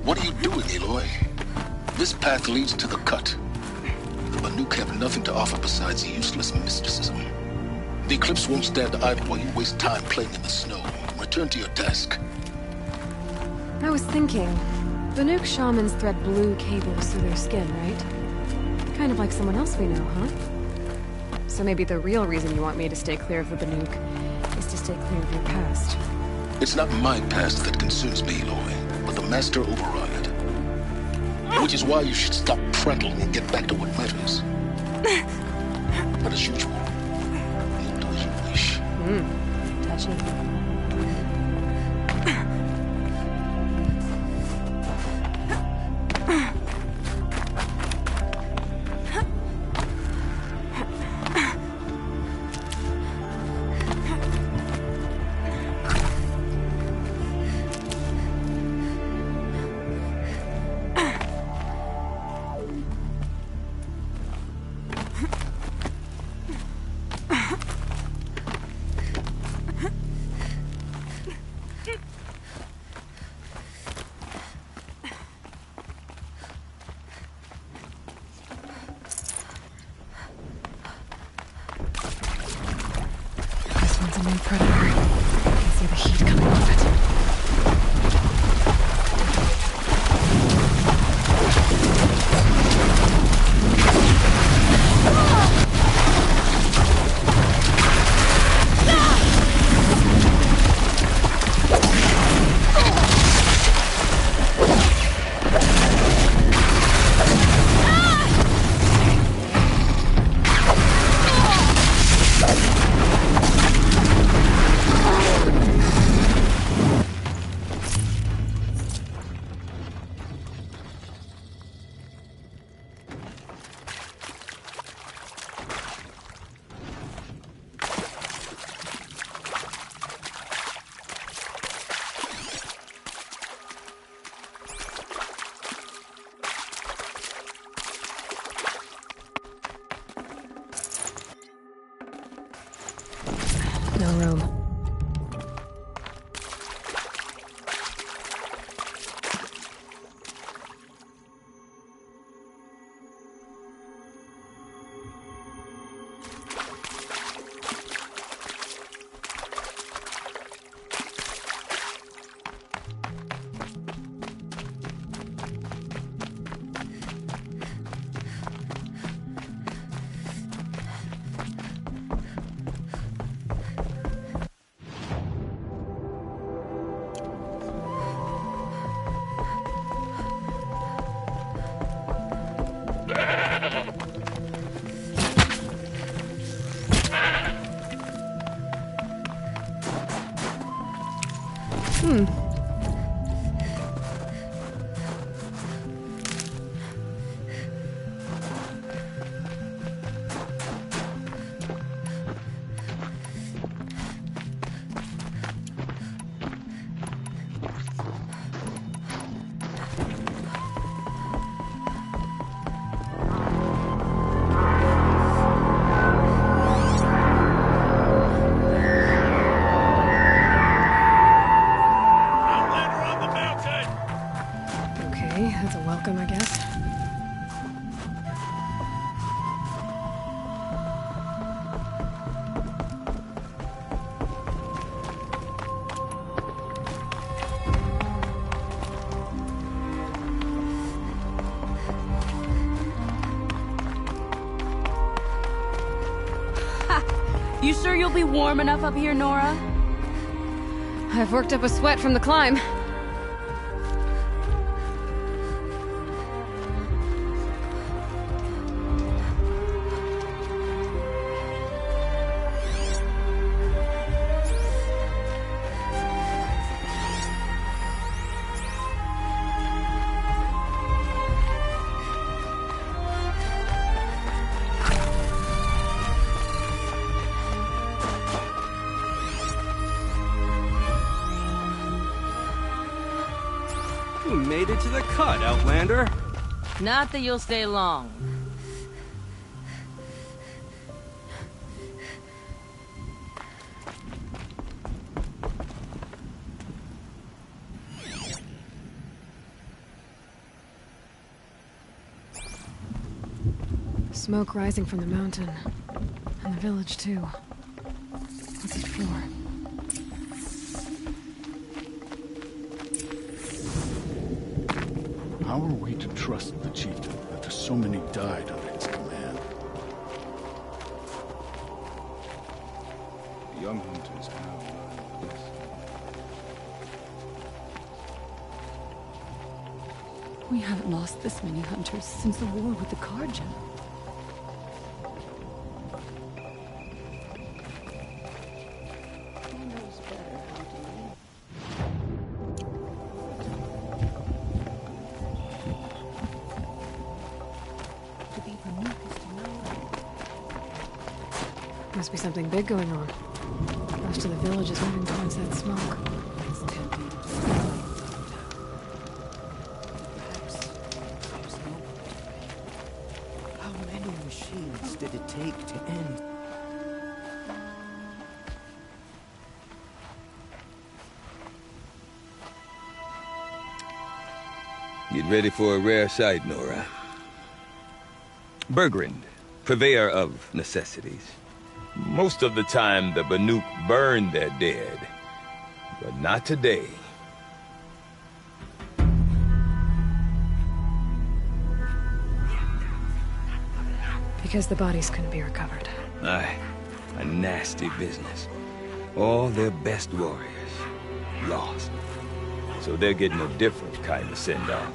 What are you doing, Aloy? This path leads to the cut. The Banuk have nothing to offer besides useless mysticism. The Eclipse won't stand idle while you waste time playing in the snow. Return to your task. I was thinking, Banuk shamans thread blue cables through their skin, right? Kind of like someone else we know, huh? So maybe the real reason you want me to stay clear of the Banuk is to stay clear of your past. It's not my past that concerns me, Aloy, but the Master Override. Which is why you should stop prattling and get back to what matters. But as usual, you'll do as you wish. Touchy. A new predator. I can see the heat coming off it. No room. That's a welcome, I guess. Ha! You sure you'll be warm enough up here, Nora? I've worked up a sweat from the climb. You made it to the cut, Outlander. Not that you'll stay long. Smoke rising from the mountain. And the village, too. What's it for? How are we to trust the chieftain after so many died under his command? The young hunters have learned this. We haven't lost this many hunters since the war with the Carja. Must be something big going on. Most of the village is moving towards that smoke. How many machines did it take to end? Get ready for a rare sight, Nora. Bergrand, purveyor of necessities. Most of the time, the Banuk burn their dead, but not today. Because the bodies couldn't be recovered. Aye, a nasty business. All their best warriors lost. So they're getting a different kind of send-off.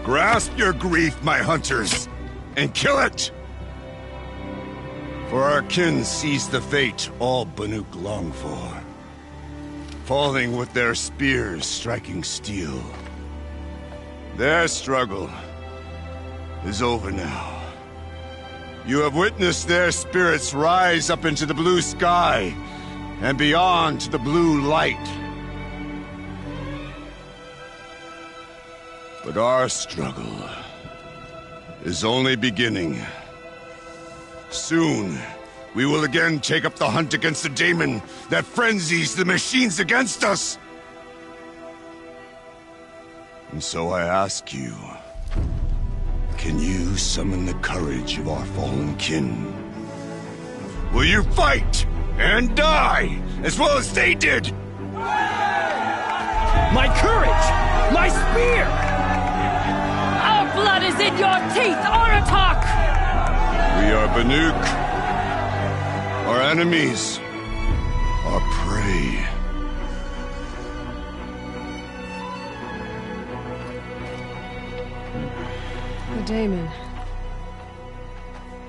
Grasp your grief, my hunters, and kill it! For our kin sees the fate all Banuk long for. Falling with their spears striking steel. Their struggle is over now. You have witnessed their spirits rise up into the blue sky, and beyond to the blue light. But our struggle is only beginning. Soon, we will again take up the hunt against the daemon that frenzies the machines against us. And so I ask you, can you summon the courage of our fallen kin? Will you fight and die as well as they did? My courage! My spear! Our blood is in your teeth, Aratak! We are Banuk. Our enemies are prey. The daemon.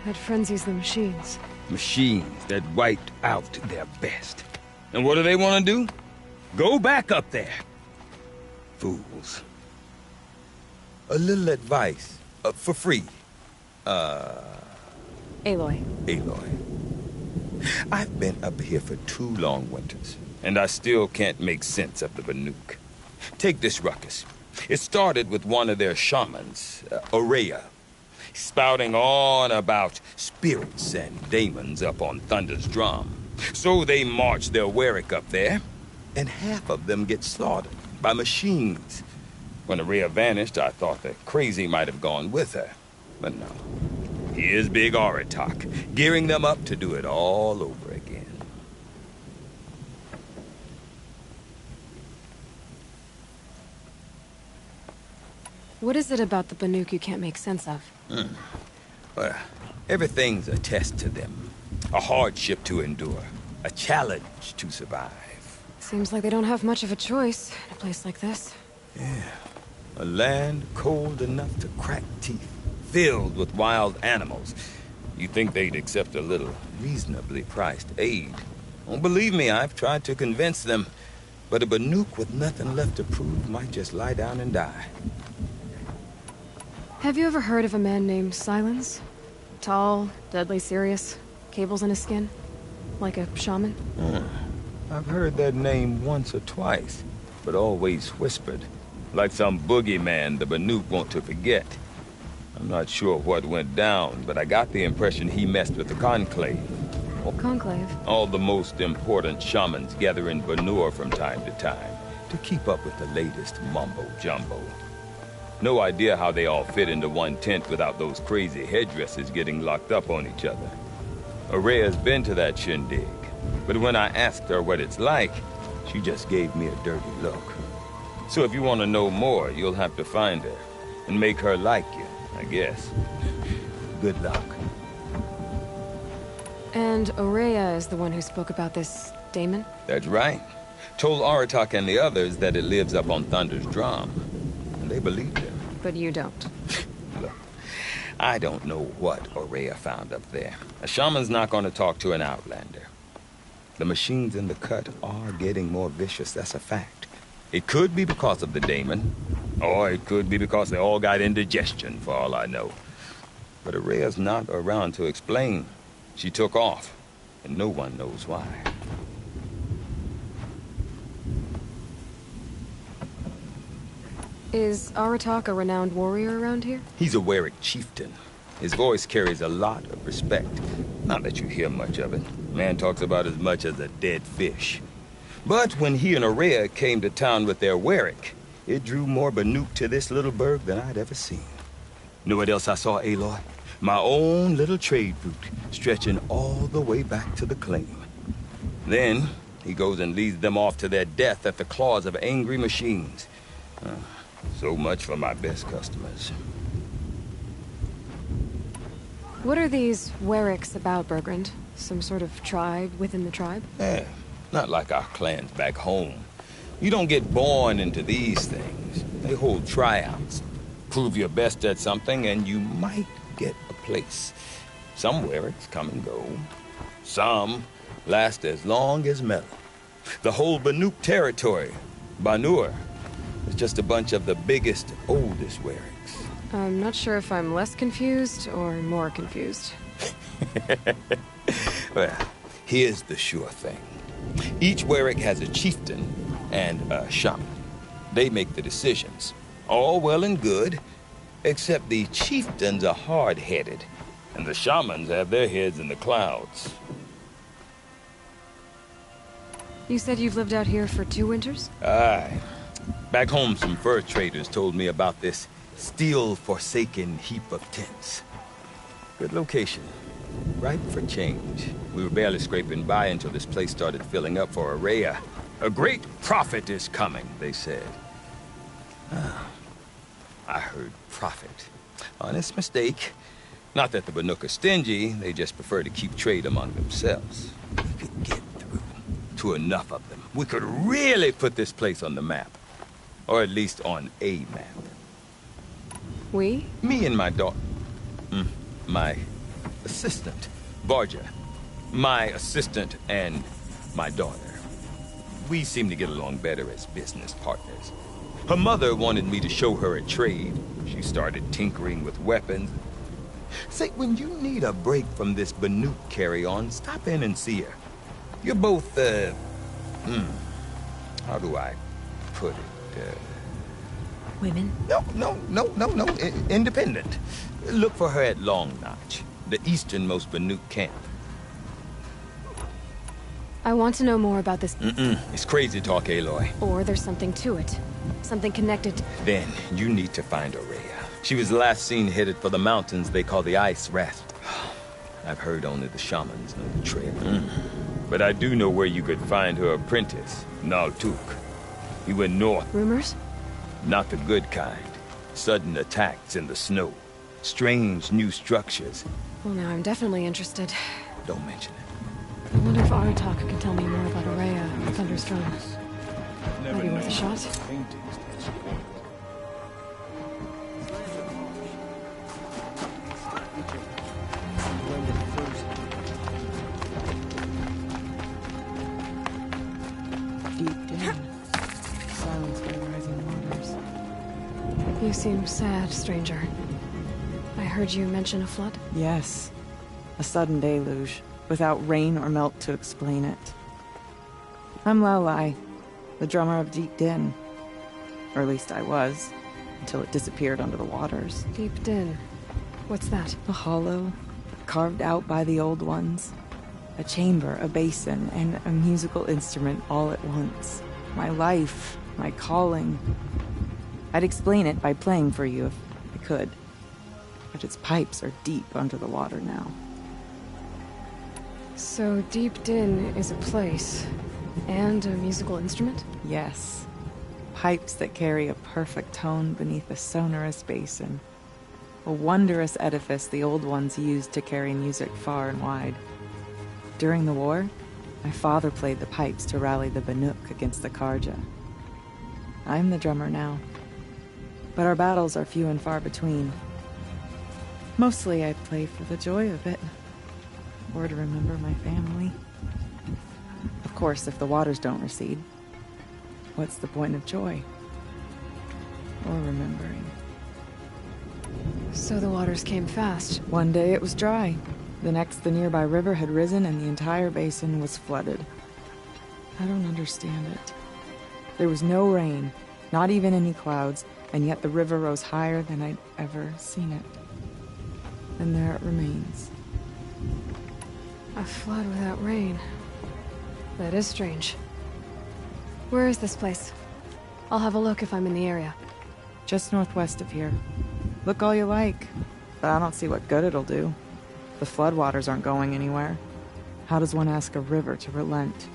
That frenzies the machines. Machines that wiped out their best. And what do they want to do? Go back up there. Fools. A little advice, for free. Aloy. Aloy. I've been up here for 2 long winters, and I still can't make sense of the Banuk. Take this ruckus. It started with one of their shamans, Ourea, spouting on about spirits and daemons up on Thunder's drum. So they marched their Warwick up there, and half of them get slaughtered by machines. When Ourea vanished, I thought the crazy might have gone with her. But no. Here's Big Aratak, gearing them up to do it all over again. What is it about the Banuk you can't make sense of? Well, everything's a test to them. A hardship to endure. A challenge to survive. Seems like they don't have much of a choice in a place like this. Yeah. A land cold enough to crack teeth, filled with wild animals. You'd think they'd accept a little reasonably priced aid. Oh, believe me, I've tried to convince them. But a Banuk with nothing left to prove might just lie down and die. Have you ever heard of a man named Silence? Tall, deadly serious, cables in his skin? Like a shaman? I've heard that name once or twice, but always whispered. Like some boogeyman the Banuk want to forget. I'm not sure what went down, but I got the impression he messed with the Conclave. Conclave? All the most important shamans gather in Banur from time to time to keep up with the latest mumbo-jumbo. No idea how they all fit into one tent without those crazy headdresses getting locked up on each other. Ourea's been to that shindig, but when I asked her what it's like, she just gave me a dirty look. So if you want to know more, you'll have to find her and make her like you, I guess. Good luck. And Ourea is the one who spoke about this daemon? That's right. Told Aratak and the others that it lives up on Thunder's drum. And they believed him. But you don't. Look, I don't know what Ourea found up there. A shaman's not going to talk to an outlander. The machines in the cut are getting more vicious, that's a fact. It could be because of the daemon, or it could be because they all got indigestion, for all I know. But Ourea's not around to explain. She took off, and no one knows why. Is Aratak a renowned warrior around here? He's a Werik chieftain. His voice carries a lot of respect. Not that you hear much of it. Man talks about as much as a dead fish. But when he and Ourea came to town with their Werik, it drew more Banuk to this little burg than I'd ever seen. Know what else I saw, Aloy? My own little trade route, stretching all the way back to the claim. Then, he goes and leads them off to their death at the claws of angry machines. So much for my best customers. What are these Weriks about, Bergrand? Some sort of tribe within the tribe? Yeah, not like our clans back home. You don't get born into these things. They hold tryouts. Prove your best at something and you might get a place. Some Weriks come and go. Some last as long as metal. The whole Banuk territory, Banur, is just a bunch of the biggest, oldest Weriks. I'm not sure if I'm less confused or more confused. Well, here's the sure thing. Each Werik has a chieftain and a shaman. They make the decisions. All well and good, except the chieftains are hard-headed, and the shamans have their heads in the clouds. You said you've lived out here for 2 winters? Aye. Back home, some fur traders told me about this steel-forsaken heap of tents. Good location. Ripe for change. We were barely scraping by until this place started filling up for Ourea. A great prophet is coming, they said. I heard prophet. Honest mistake. Not that the Banuk are stingy, they just prefer to keep trade among themselves. We could get through to enough of them. We could really put this place on the map. Or at least on a map. We? Me and my daughter. My assistant, Varja. My assistant and my daughter. We seem to get along better as business partners. Her mother wanted me to show her a trade. She started tinkering with weapons. Say, when you need a break from this Banuk carry-on, stop in and see her. You're both, how do I put it? Women? No. Independent. Look for her at Long Notch, the easternmost Banuk camp. I want to know more about this. It's crazy talk, Aloy. Or there's something to it. Something connected. Then you need to find Aurea. She was last seen headed for the mountains they call the Ice Rest. I've heard only the shamans know the trail. But I do know where you could find her apprentice, Naltuk. He went north. Rumors? Not the good kind. Sudden attacks in the snow. Strange new structures. Well, now I'm definitely interested. Don't mention it. I wonder if Aratak can tell me more about Aurea and Thunderstone. Might be worth a shot. Deep down. Silence by rising waters. You seem sad, stranger. I heard you mention a flood? Yes. A sudden deluge, without rain or melt to explain it. I'm Laolai, the drummer of Deep Din. Or at least I was, until it disappeared under the waters. Deep Din. What's that? A hollow, carved out by the old ones. A chamber, a basin, and a musical instrument all at once. My life, my calling. I'd explain it by playing for you if I could. But its pipes are deep under the water now. So Deep Din is a place, and a musical instrument? Yes. Pipes that carry a perfect tone beneath a sonorous basin. A wondrous edifice the old ones used to carry music far and wide. During the war, my father played the pipes to rally the Banuk against the Karja. I'm the drummer now. But our battles are few and far between. Mostly I play for the joy of it. Or to remember my family. Of course, if the waters don't recede, what's the point of joy? Or remembering? So the waters came fast. One day it was dry. The next, the nearby river had risen and the entire basin was flooded. I don't understand it. There was no rain, not even any clouds, and yet the river rose higher than I'd ever seen it. And there it remains. A flood without rain. That is strange. Where is this place? I'll have a look if I'm in the area. Just northwest of here. Look all you like, but I don't see what good it'll do. The floodwaters aren't going anywhere. How does one ask a river to relent?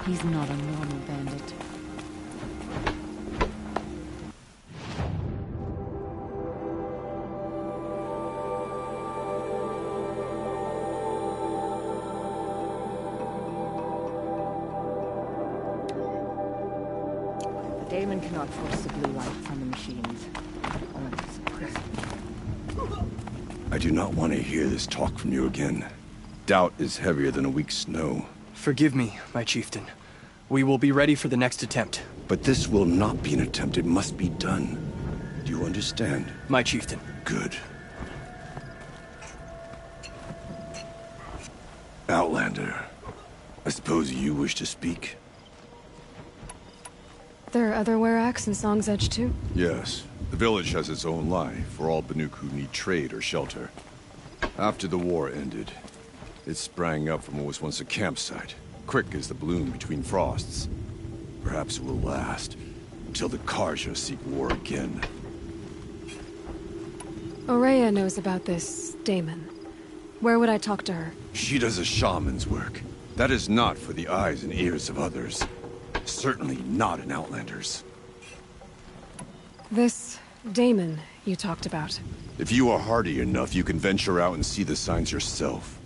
He's not a normal bandit. The daemon cannot force the blue light from the machines. Only suppress it. I do not want to hear this talk from you again. Doubt is heavier than a week's snow. Forgive me, my chieftain. We will be ready for the next attempt. But this will not be an attempt. It must be done. Do you understand? My chieftain. Good. Outlander, I suppose you wish to speak? There are other Weraks in Song's Edge too? Yes. The village has its own life for all Banuk who need trade or shelter. After the war ended, it sprang up from what was once a campsite, quick as the bloom between frosts. Perhaps it will last until the Karja seek war again. Ourea knows about this Damon. Where would I talk to her? She does a shaman's work. That is not for the eyes and ears of others. Certainly not an Outlander's. This Damon you talked about. If you are hardy enough, you can venture out and see the signs yourself.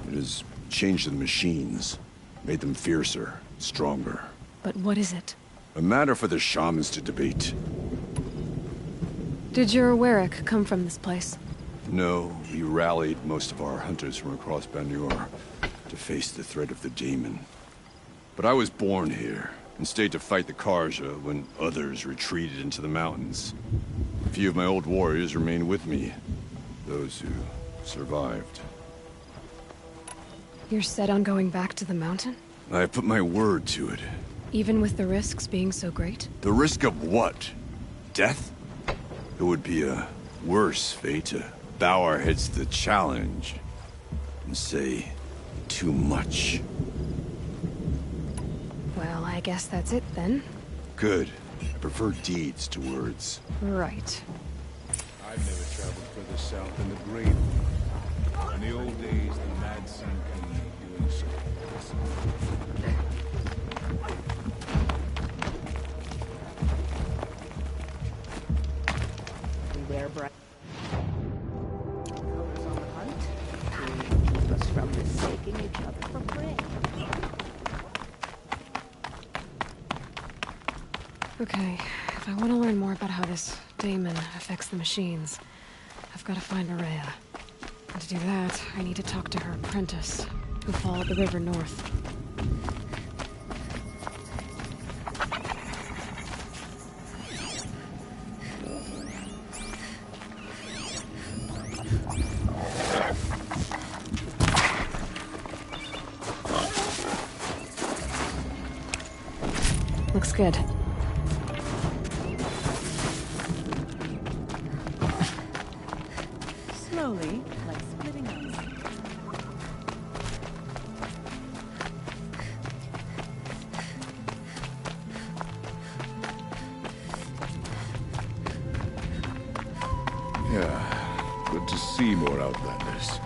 It has changed the machines, made them fiercer, stronger. But what is it? A matter for the shamans to debate. Did your Werak come from this place? No, we rallied most of our hunters from across Banur to face the threat of the Demon. But I was born here, and stayed to fight the Karja when others retreated into the mountains. A few of my old warriors remained with me, those who survived. You're set on going back to the mountain? I have put my word to it. Even with the risks being so great? The risk of what? Death? It would be a worse fate to bow our heads to the challenge and say too much. Well, I guess that's it then. Good. I prefer deeds to words. Right. I've never traveled further south than the Grave. In the old days, the Mad Sun King doing so. Beware, bright colors on the hunt to keep us from mistaking each other for prey. Okay, if I want to learn more about how this Damon affects the machines, I've got to find Ourea. And to do that, I need to talk to her apprentice, who followed the river north. Looks good. Slowly, like splitting ice. Yeah, good to see more Outlanders.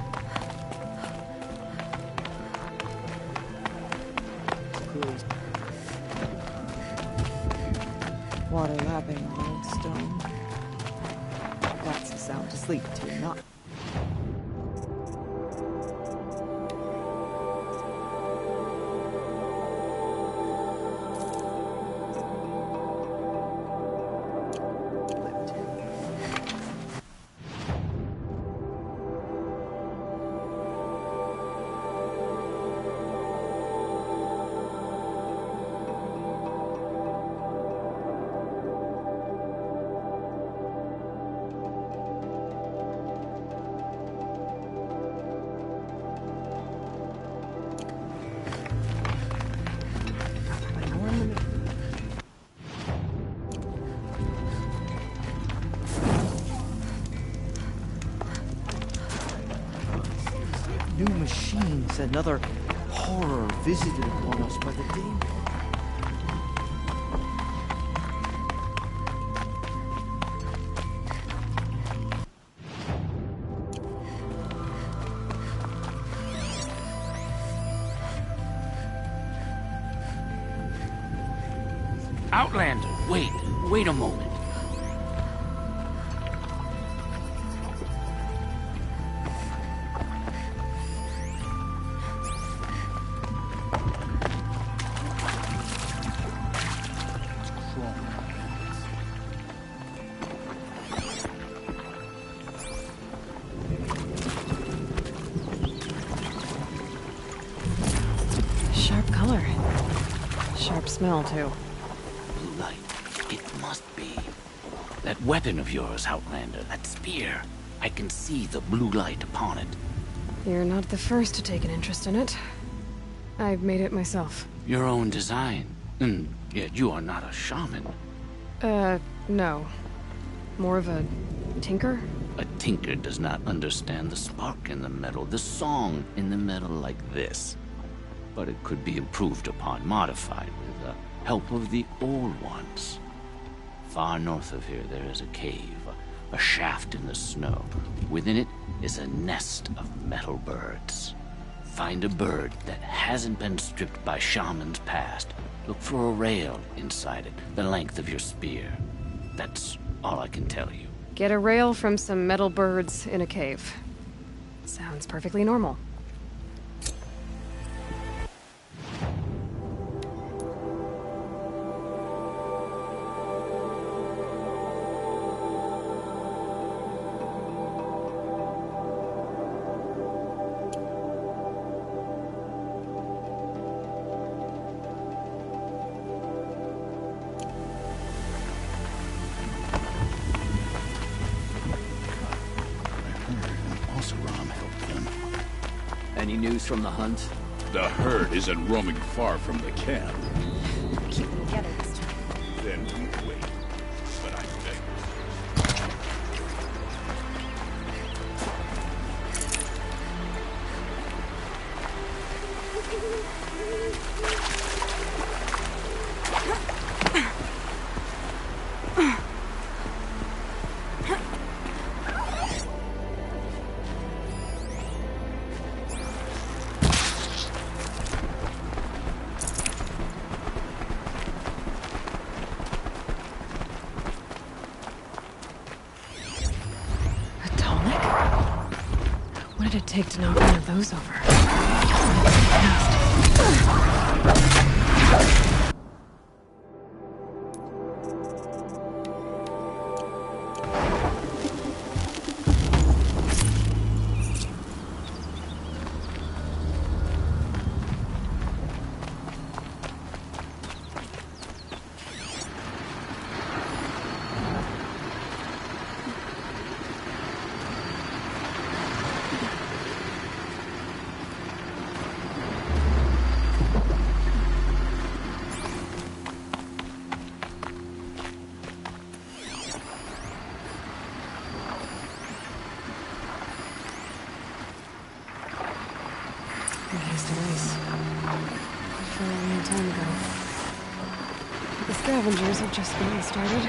Water lapping on old stone. That's a sound to sleep to, not... New machines, another horror visited upon us by the Demon. Outlander, wait a moment. smell, too. Blue light. It must be. That weapon of yours, Outlander, that spear. I can see the blue light upon it. You're not the first to take an interest in it. I've made it myself. Your own design. And yet you are not a shaman. No. More of a tinker? A tinker does not understand the spark in the metal, the song in the metal like this. But it could be improved upon, modified with the help of the old ones. Far north of here there is a cave, a shaft in the snow. Within it is a nest of metal birds. Find a bird that hasn't been stripped by shamans past. Look for a rail inside it, the length of your spear. That's all I can tell you. Get a rail from some metal birds in a cave. Sounds perfectly normal. Any news from the hunt? The herd isn't roaming far from the camp. Keep them together this time. Then we wait. But I beg What did it take to knock one of those over? The scavengers have just been started.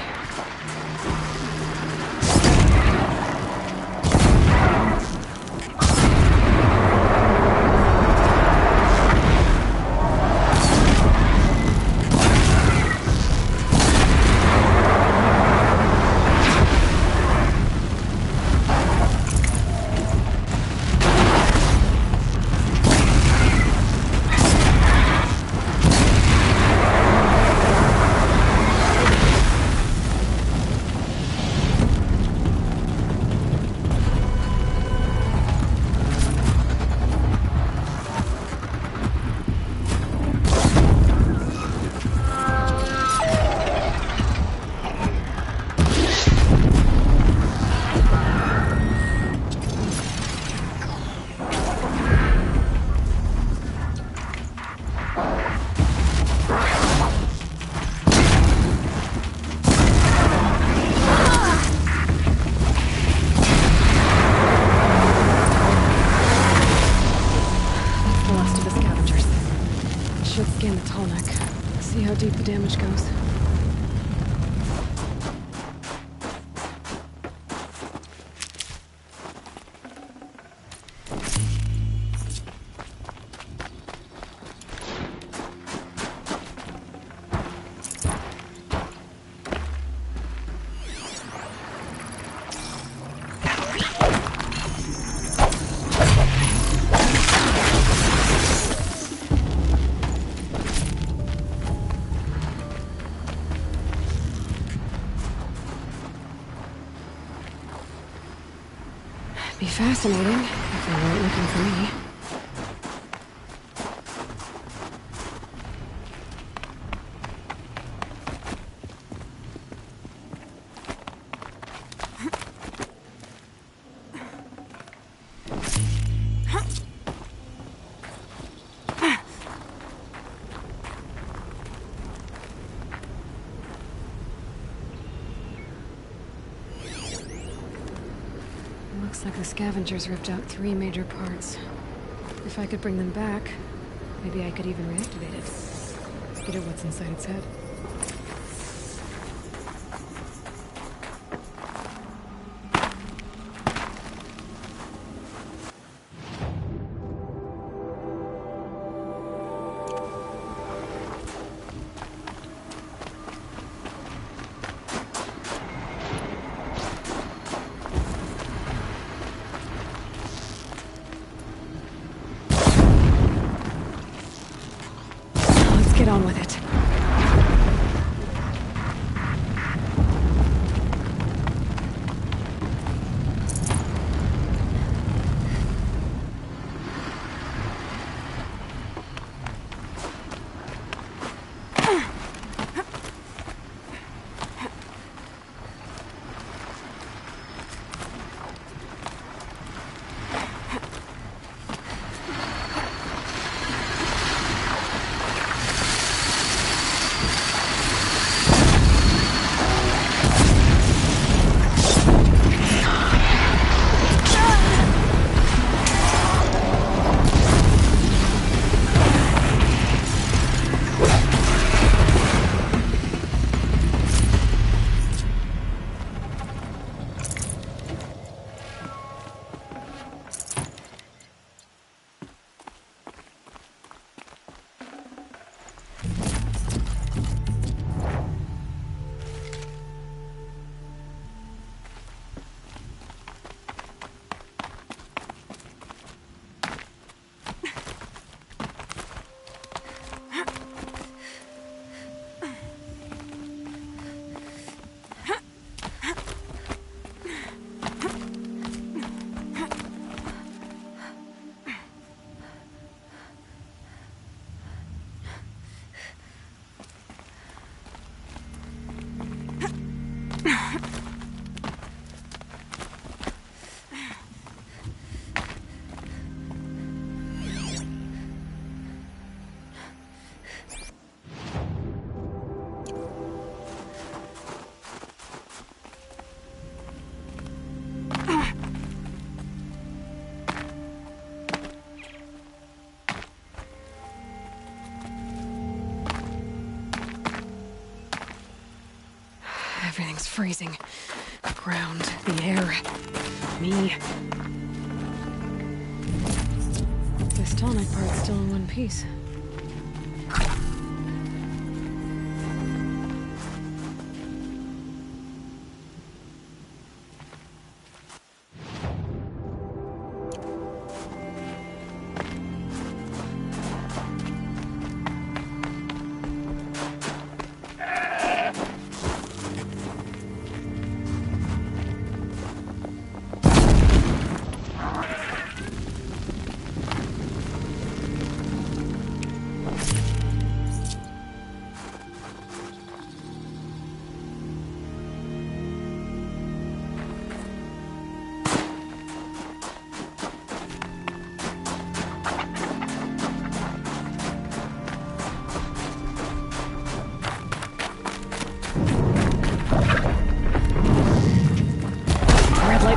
Scan the tall neck. See how deep the damage goes. Be fascinating if they weren't looking for me. Looks like the scavengers ripped out 3 major parts. If I could bring them back, maybe I could even reactivate it. Get at what's inside its head. Get on with it. Everything's freezing. The ground, the air, me. This tonic part's still in one piece.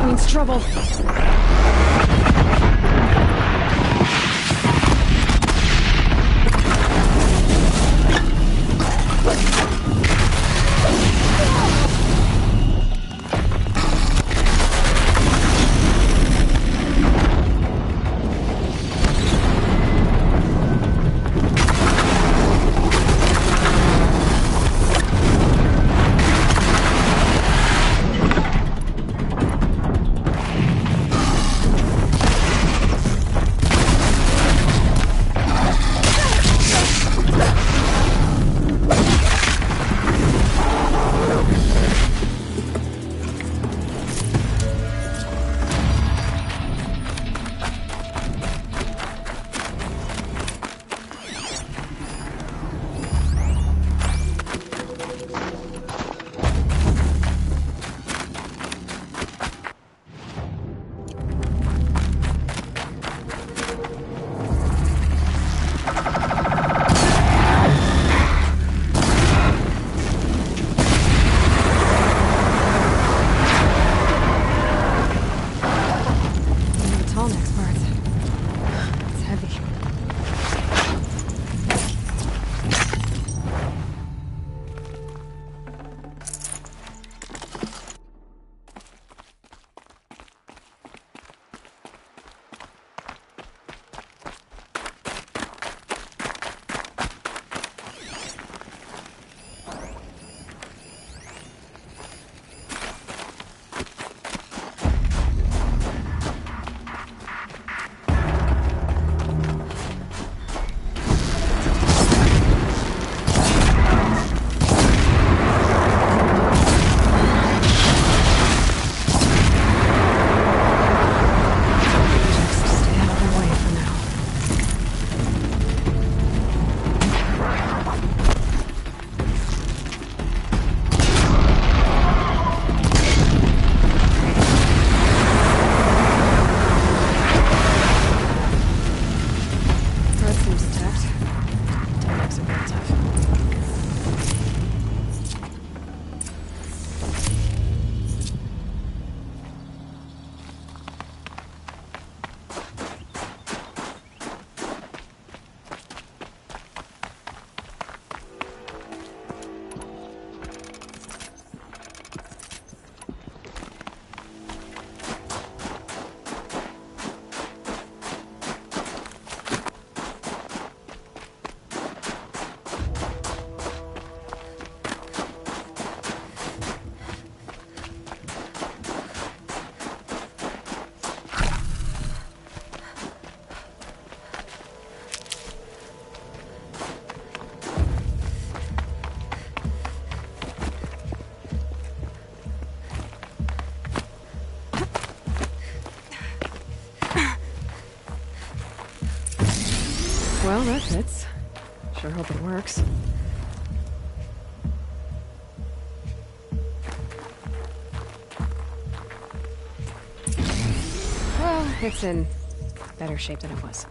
Means trouble. Well, that fits. Sure hope it works. Well, it's in better shape than it was.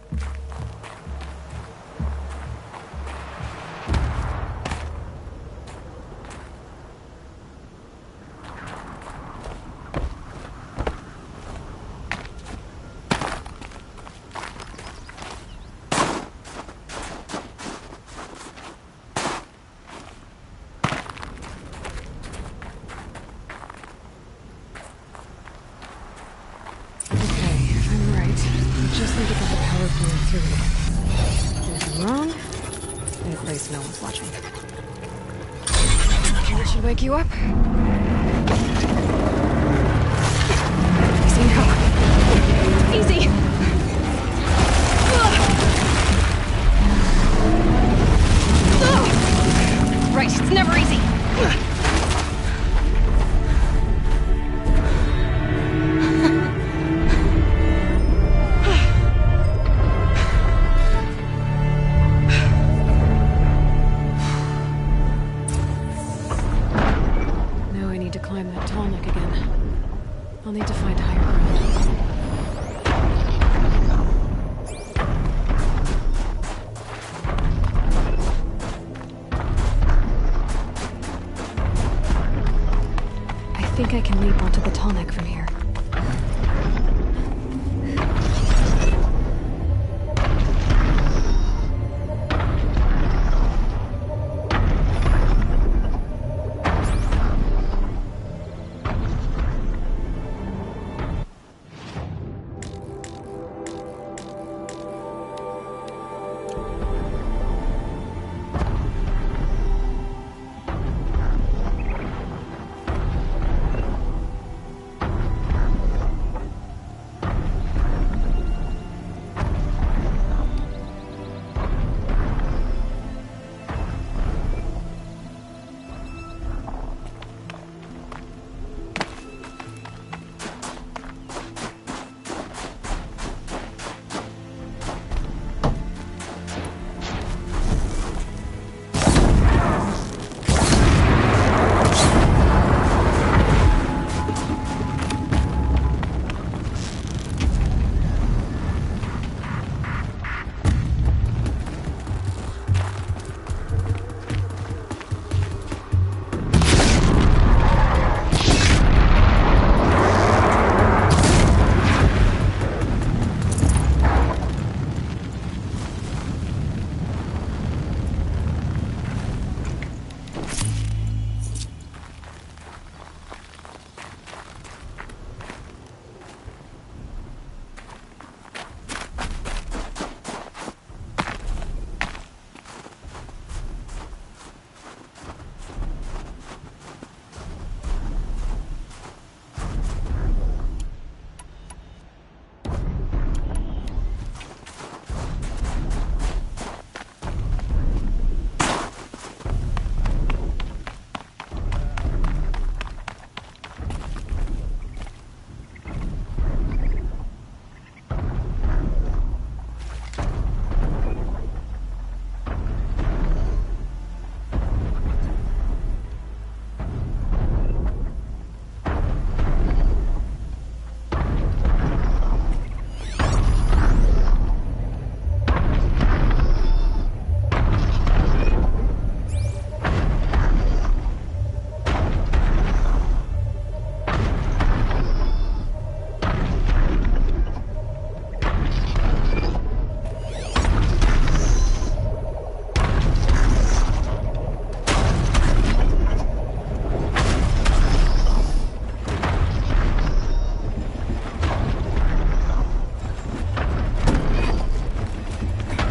Just need to get the power flowing through. Anything wrong? In a place no one's watching. Okay, that should wake you up. Easy now. Easy! Right, it's never easy. I think I can leap onto the tall neck from here.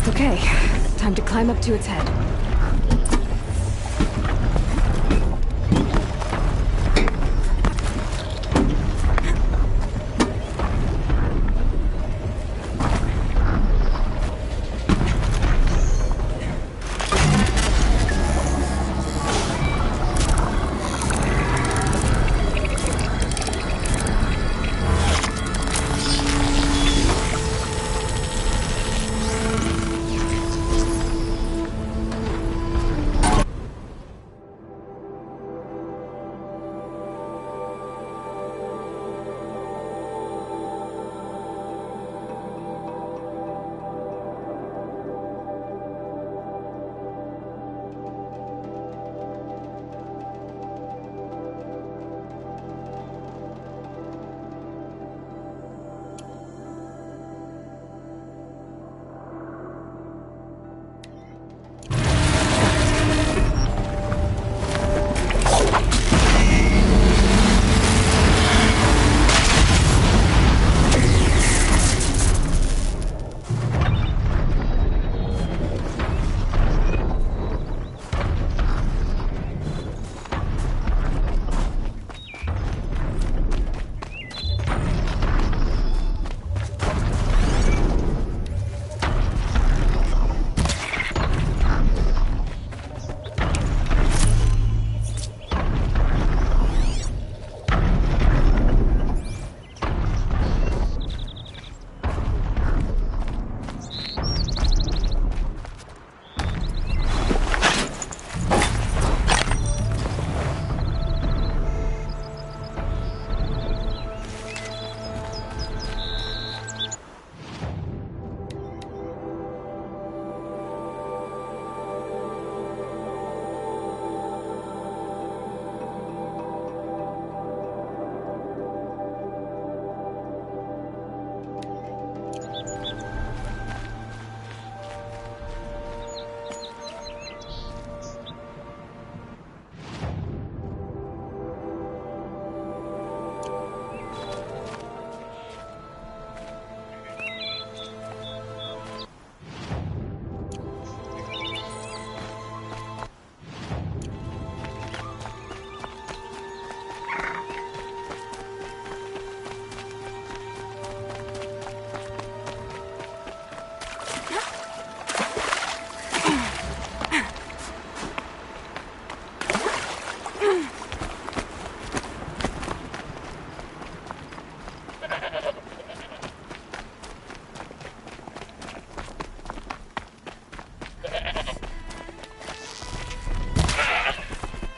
Okay, time to climb up to its head.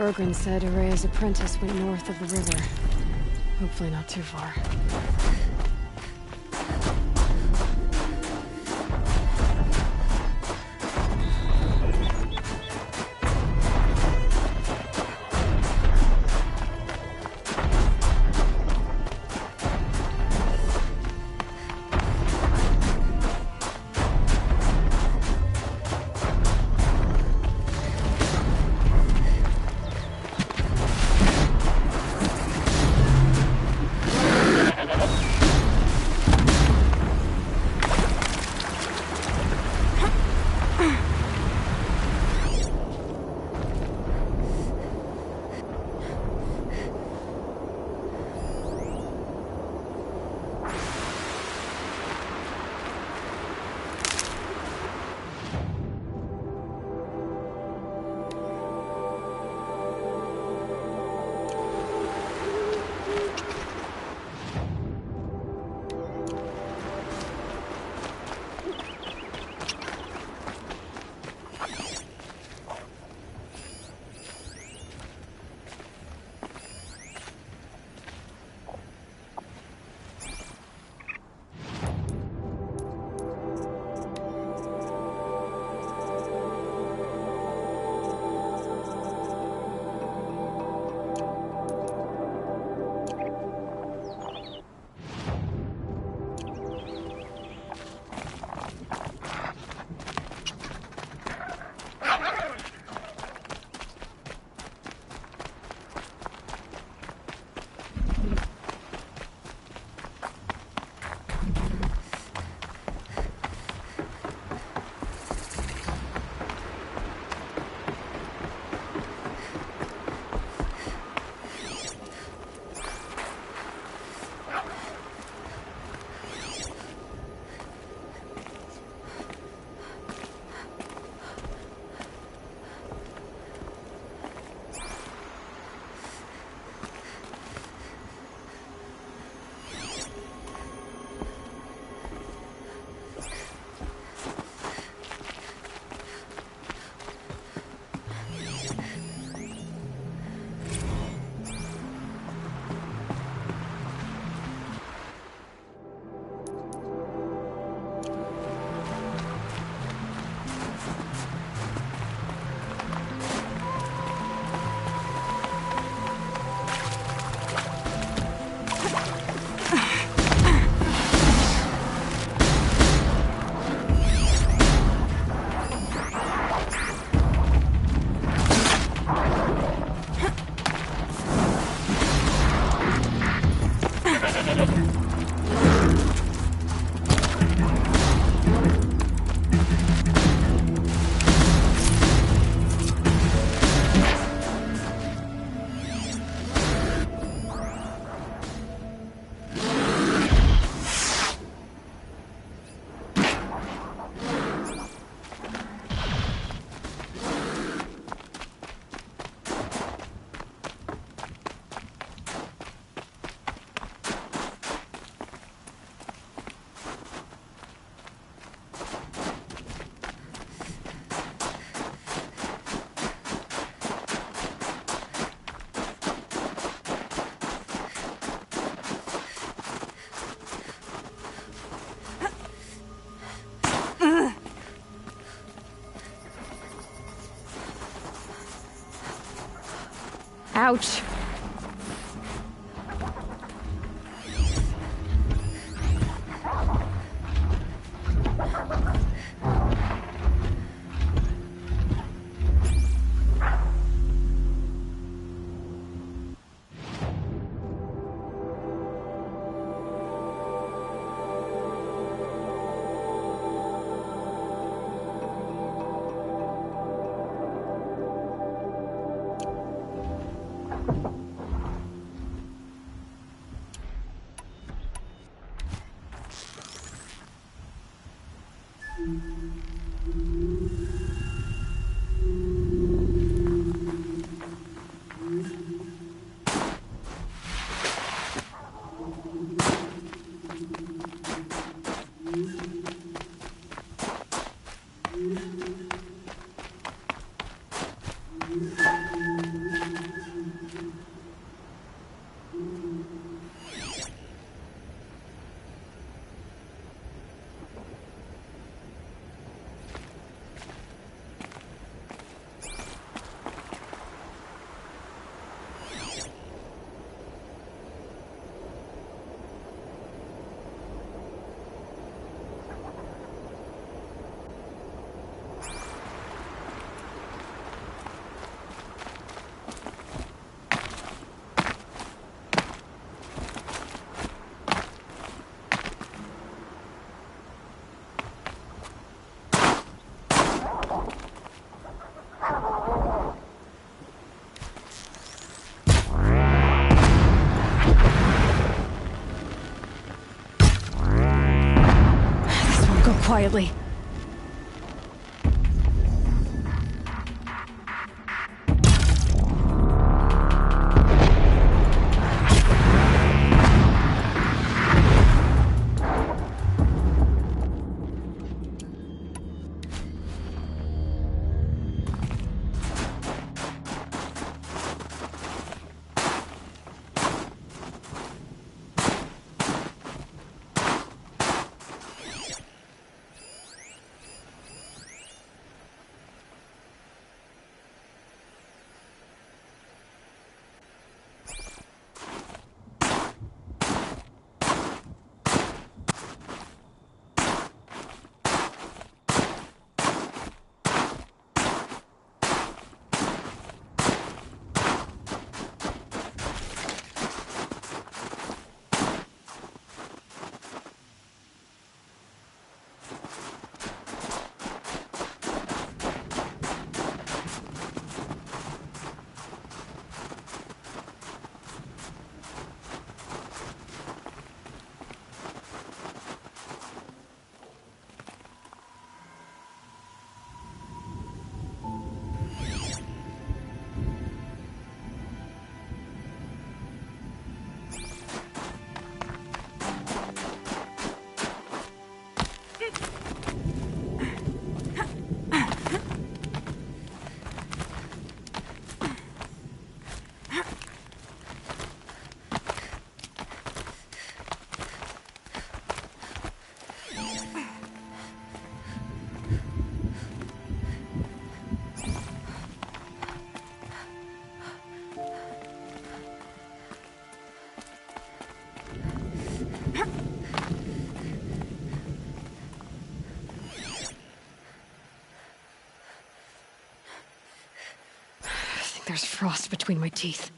Bergren said Araya's apprentice went north of the river. Hopefully not too far. Ouch. quietly. There's frost between my teeth.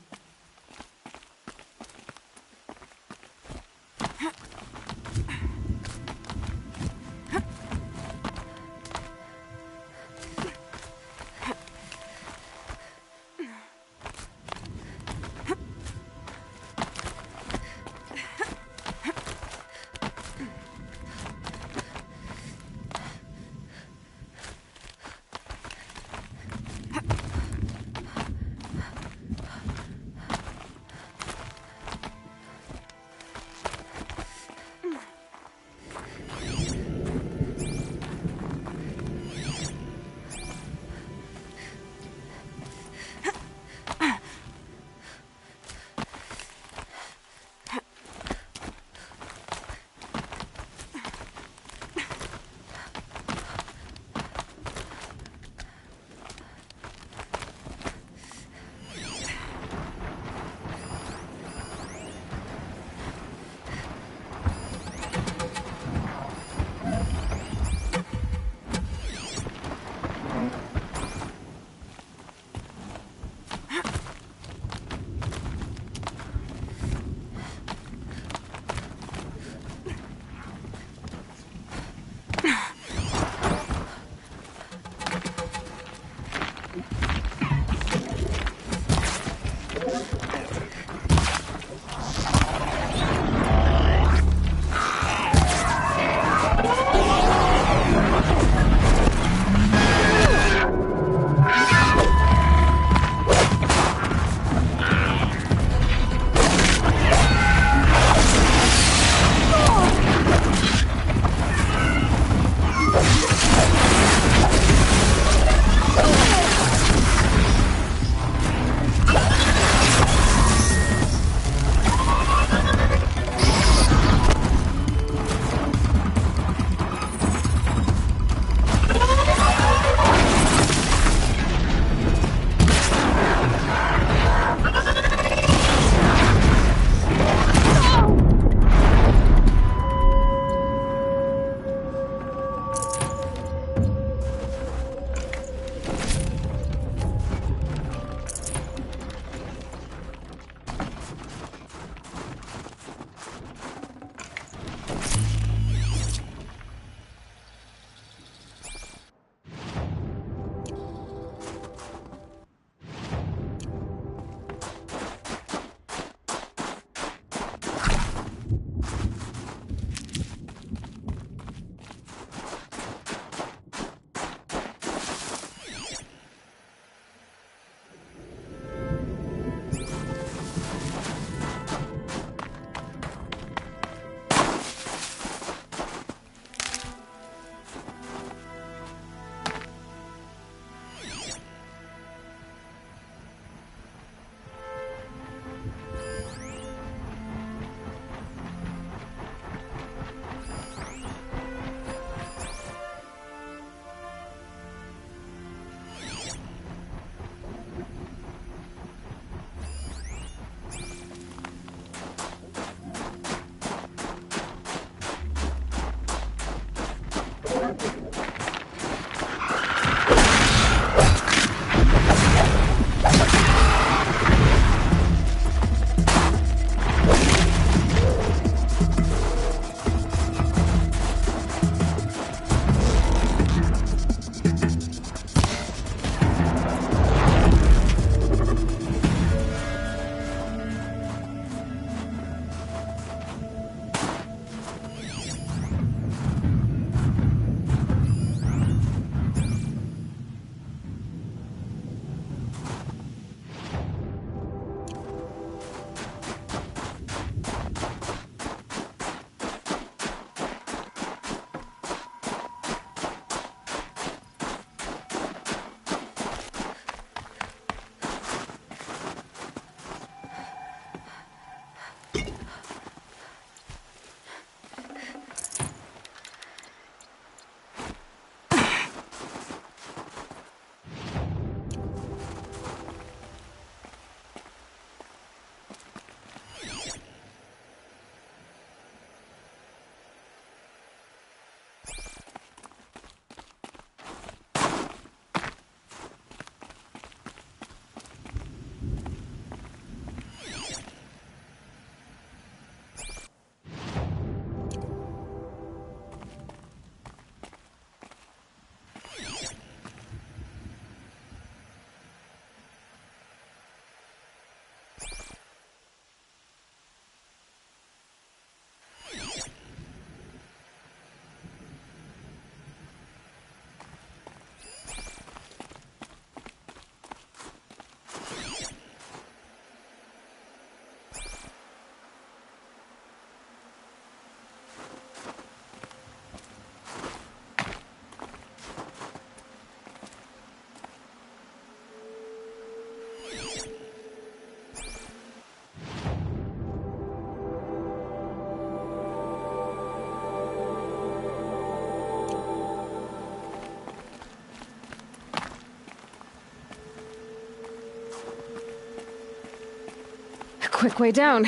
quick way down.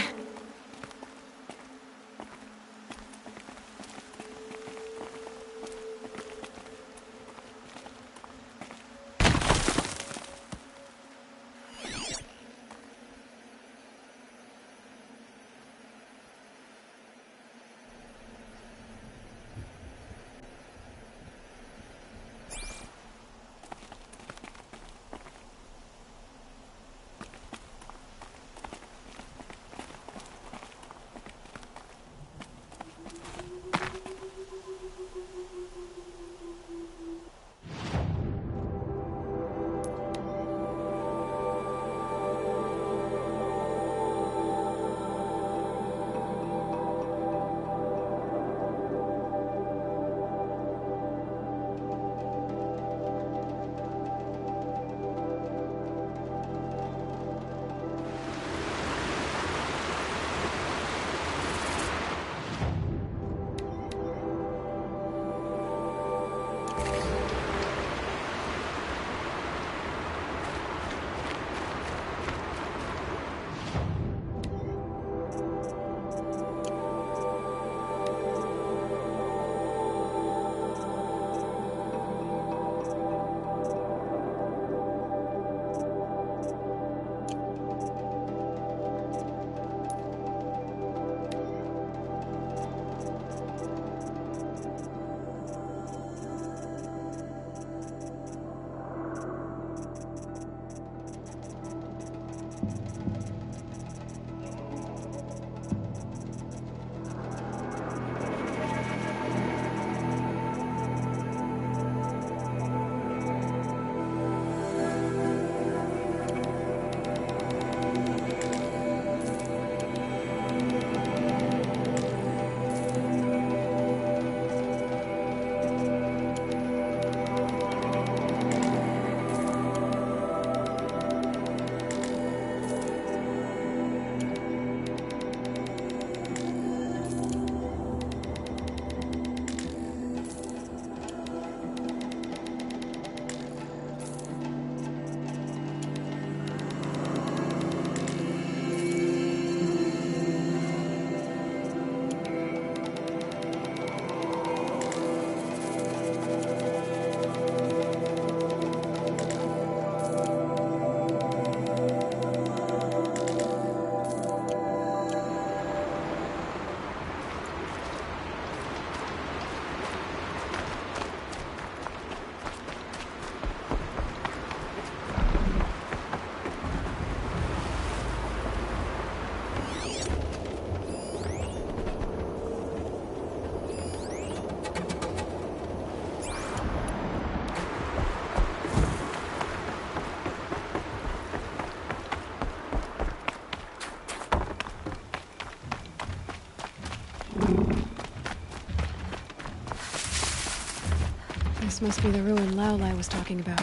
This must be the ruin Laolai was talking about.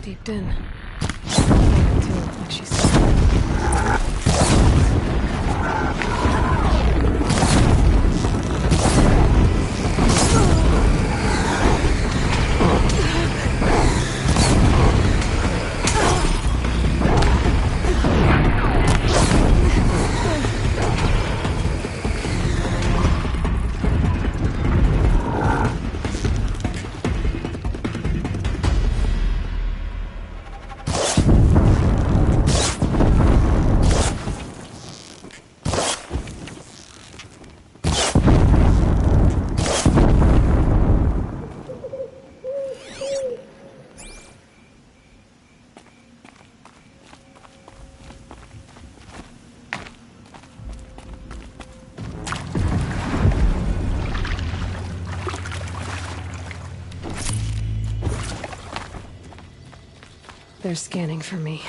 Deep in. Too, like she said. They're scanning for me.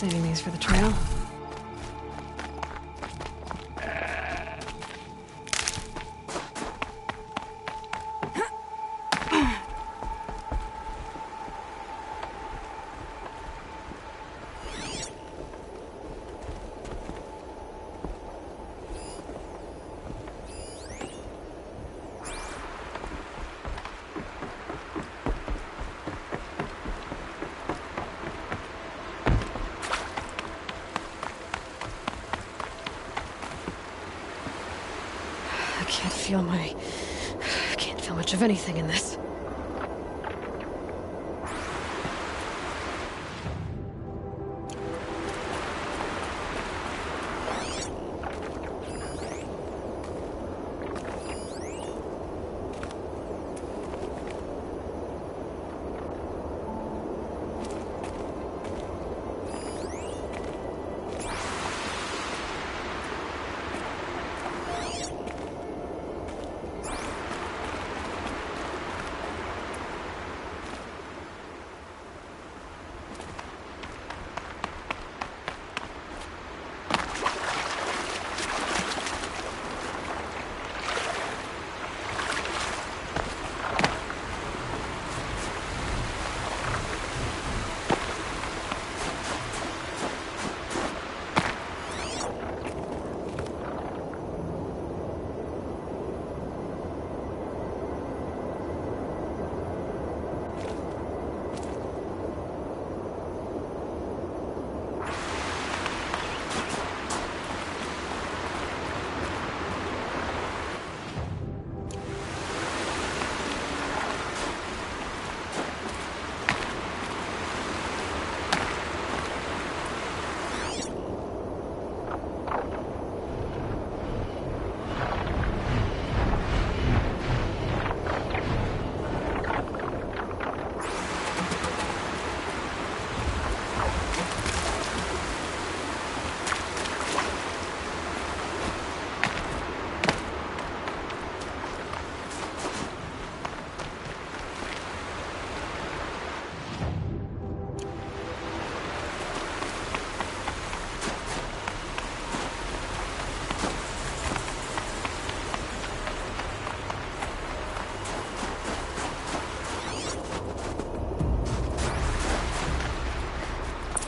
Saving these for the trail. I can't feel much of anything in this.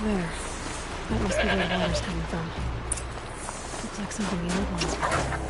There. That must be where the water's coming from. Looks like something the old ones were.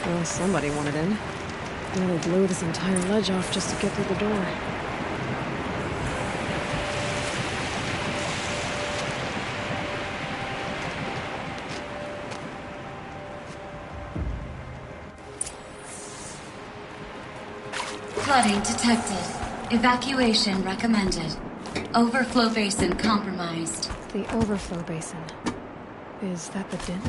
Well, somebody wanted in. Nearly blew this entire ledge off just to get through the door. Flooding detected. Evacuation recommended. Overflow basin compromised. The overflow basin. Is that the din?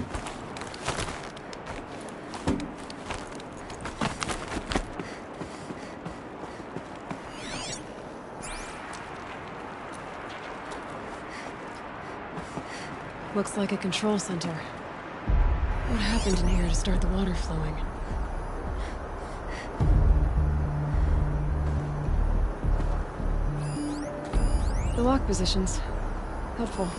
Looks like a control center. What happened in here to start the water flowing? The lock positions. Helpful.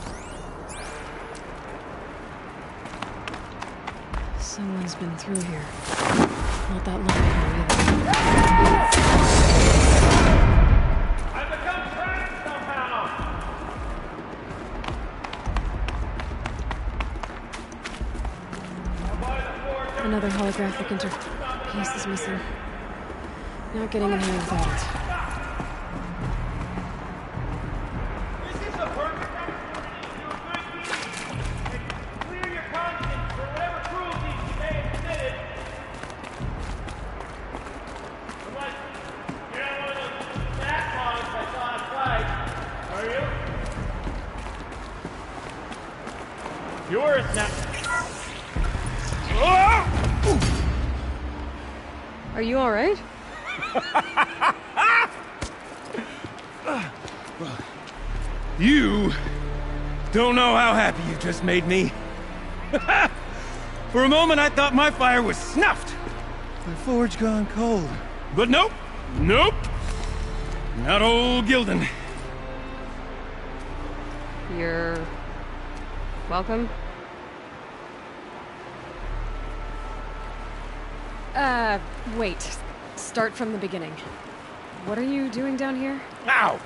Someone's been through here. Not that long ago either. Another holographic interpiece is missing. Not getting in here without it. earth now. Are you alright? You don't know how happy you just made me. For a moment, I thought my fire was snuffed. My forge gone cold. But nope. Nope. Not old Gildan. You're... welcome? Wait. Start from the beginning. What are you doing down here? Ow!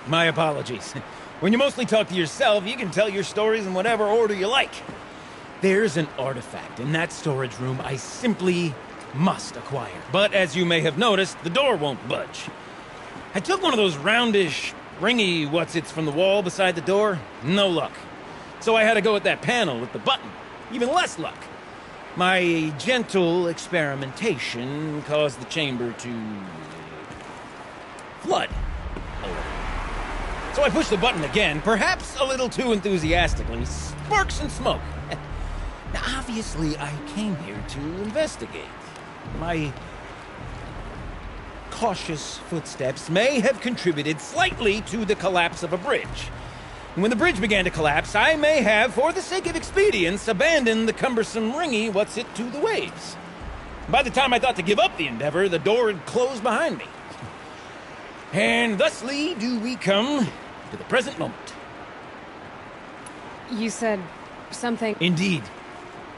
My apologies. When you mostly talk to yourself, you can tell your stories in whatever order you like. There's an artifact in that storage room I simply must acquire. But as you may have noticed, the door won't budge. I took one of those roundish, ringy what's-its from the wall beside the door. No luck. So I had to go with that panel with the button. Even less luck. My gentle experimentation caused the chamber to... flood. So I pushed the button again, perhaps a little too enthusiastically. Sparks and smoke. Now, obviously, I came here to investigate. My cautious footsteps may have contributed slightly to the collapse of a bridge. And when the bridge began to collapse, I may have, for the sake of expedience, abandoned the cumbersome ringy what's-it to the waves. By the time I thought to give up the endeavor, the door had closed behind me. And thusly do we come to the present moment. You said something... Indeed.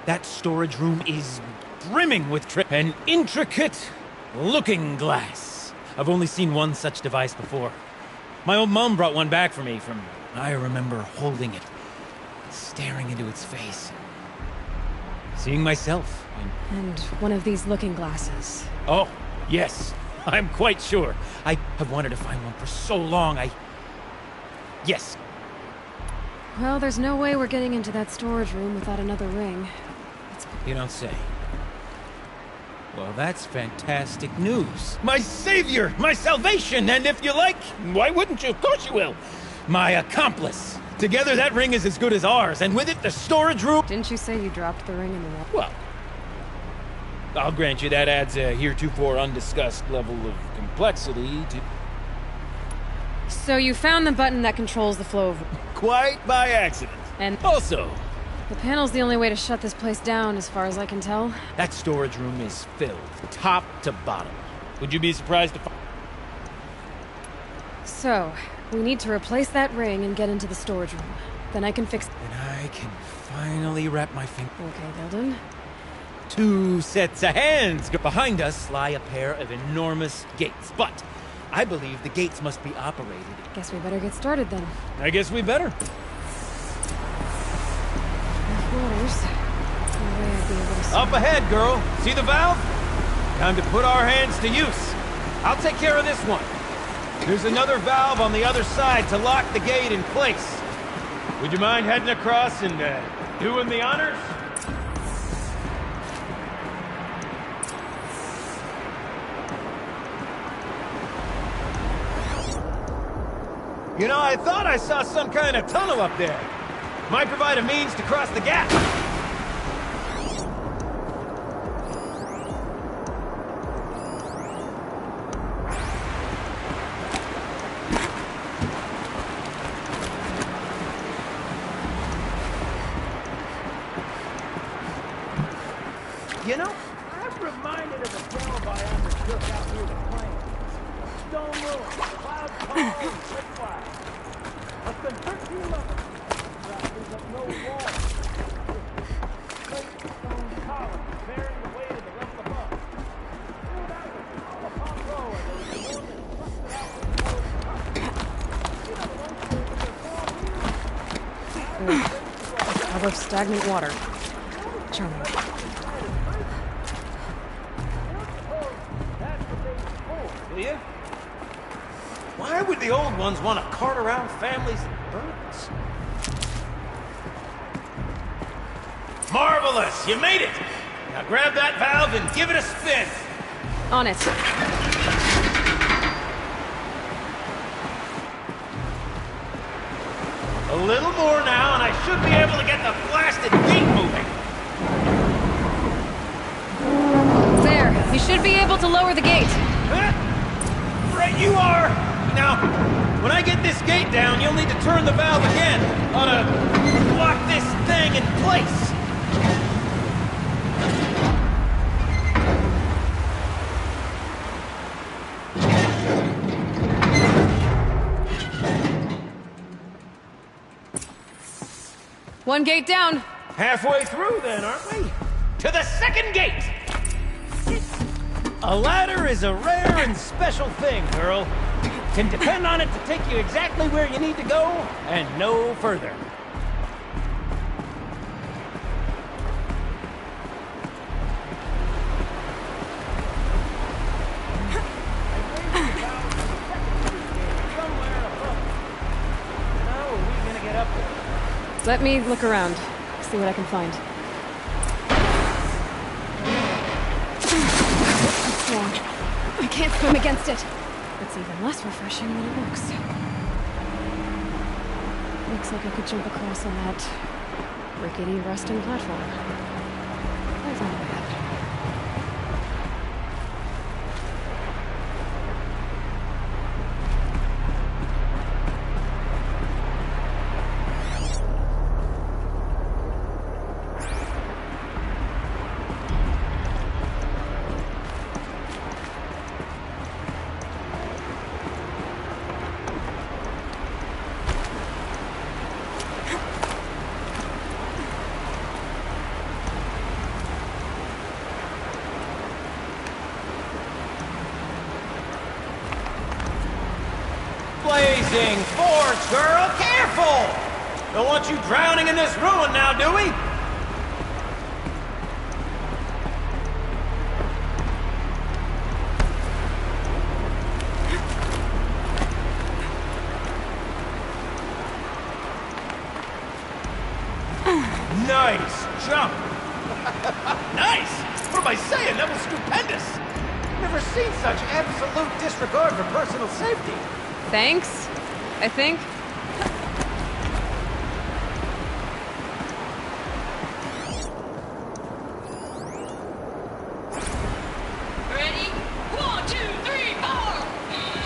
That storage room is brimming with an intricate looking glass. I've only seen one such device before. My old mom brought one back for me from... I remember holding it, staring into its face, seeing myself. And one of these looking glasses. Oh, yes. I'm quite sure. I have wanted to find one for so long, Yes. Well, there's no way we're getting into that storage room without another ring. You don't say. Well, that's fantastic news. My savior! My salvation! And if you like, why wouldn't you? Of course you will! My accomplice! Together, that ring is as good as ours, and with it, the storage room... Didn't you say you dropped the ring in the wall? Well, I'll grant you that adds a heretofore undiscussed level of complexity to... So you found the button that controls the flow of... Quite by accident. And... Also... The panel's the only way to shut this place down, as far as I can tell. That storage room is filled, top to bottom. Would you be surprised to find... So, we need to replace that ring and get into the storage room. Then I can fix... And I can finally wrap my finger... Okay, Gildan. 2 sets of hands! Behind us lie a pair of enormous gates, but I believe the gates must be operated. Guess we better get started then. I guess we better. Up ahead, girl. See the valve? Time to put our hands to use. I'll take care of this one. There's another valve on the other side to lock the gate in place. Would you mind heading across and doing the honors? You know, I thought I saw some kind of tunnel up there. Might provide a means to cross the gap. You know, I'm reminded of a job I undertook out near the plains. Stone ruins, cloud calm, tripwire. I spent 13 months there's no wall. Great stone columns bearing the weight of the rest above. Upon lower, there was a road that thrusted out Out of stagnant water. Charming. Why would the old ones want to cart around families and burdens? Marvelous! You made it! Now grab that valve and give it a spin! On it. A little more now, and I should be able to get the blast blasted gate moving! There. You should be able to lower the gate. Right you are! Now, when I get this gate down, you'll need to turn the valve again. Ought to lock this thing in place. One gate down. Halfway through then, aren't we? To the second gate! A ladder is a rare and special thing, girl. Can depend on it to take you exactly where you need to go, and no further. Let me look around, see what I can find. What's wrong? I can't swim against it. It's even less refreshing than it looks. Looks like I could jump across on that rickety rusting platform. There's no way out. Blazing forge, girl! Careful! Don't want you drowning in this ruin now, do we? Nice jump! Nice! What am I saying? That was stupendous! Never seen such absolute disregard for personal safety. Thanks, I think. Ready? 1, 2, 3, 4!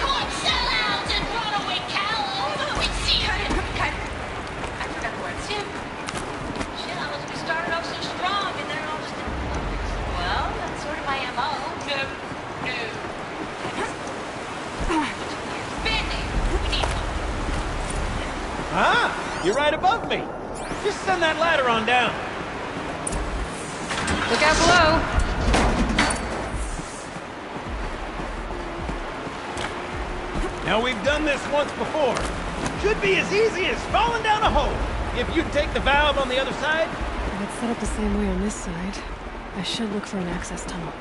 Caught sellouts and runaway cows! It's secret! I forgot the words. Shit, I was started off so strong and then all just didn't focus. Well, that's sort of my MO. No. Ah, you're right above me. Just send that ladder on down. Look out below. Now, we've done this once before. Should be as easy as falling down a hole. If you take the valve on the other side. If it's set up the same way on this side, I should look for an access tunnel.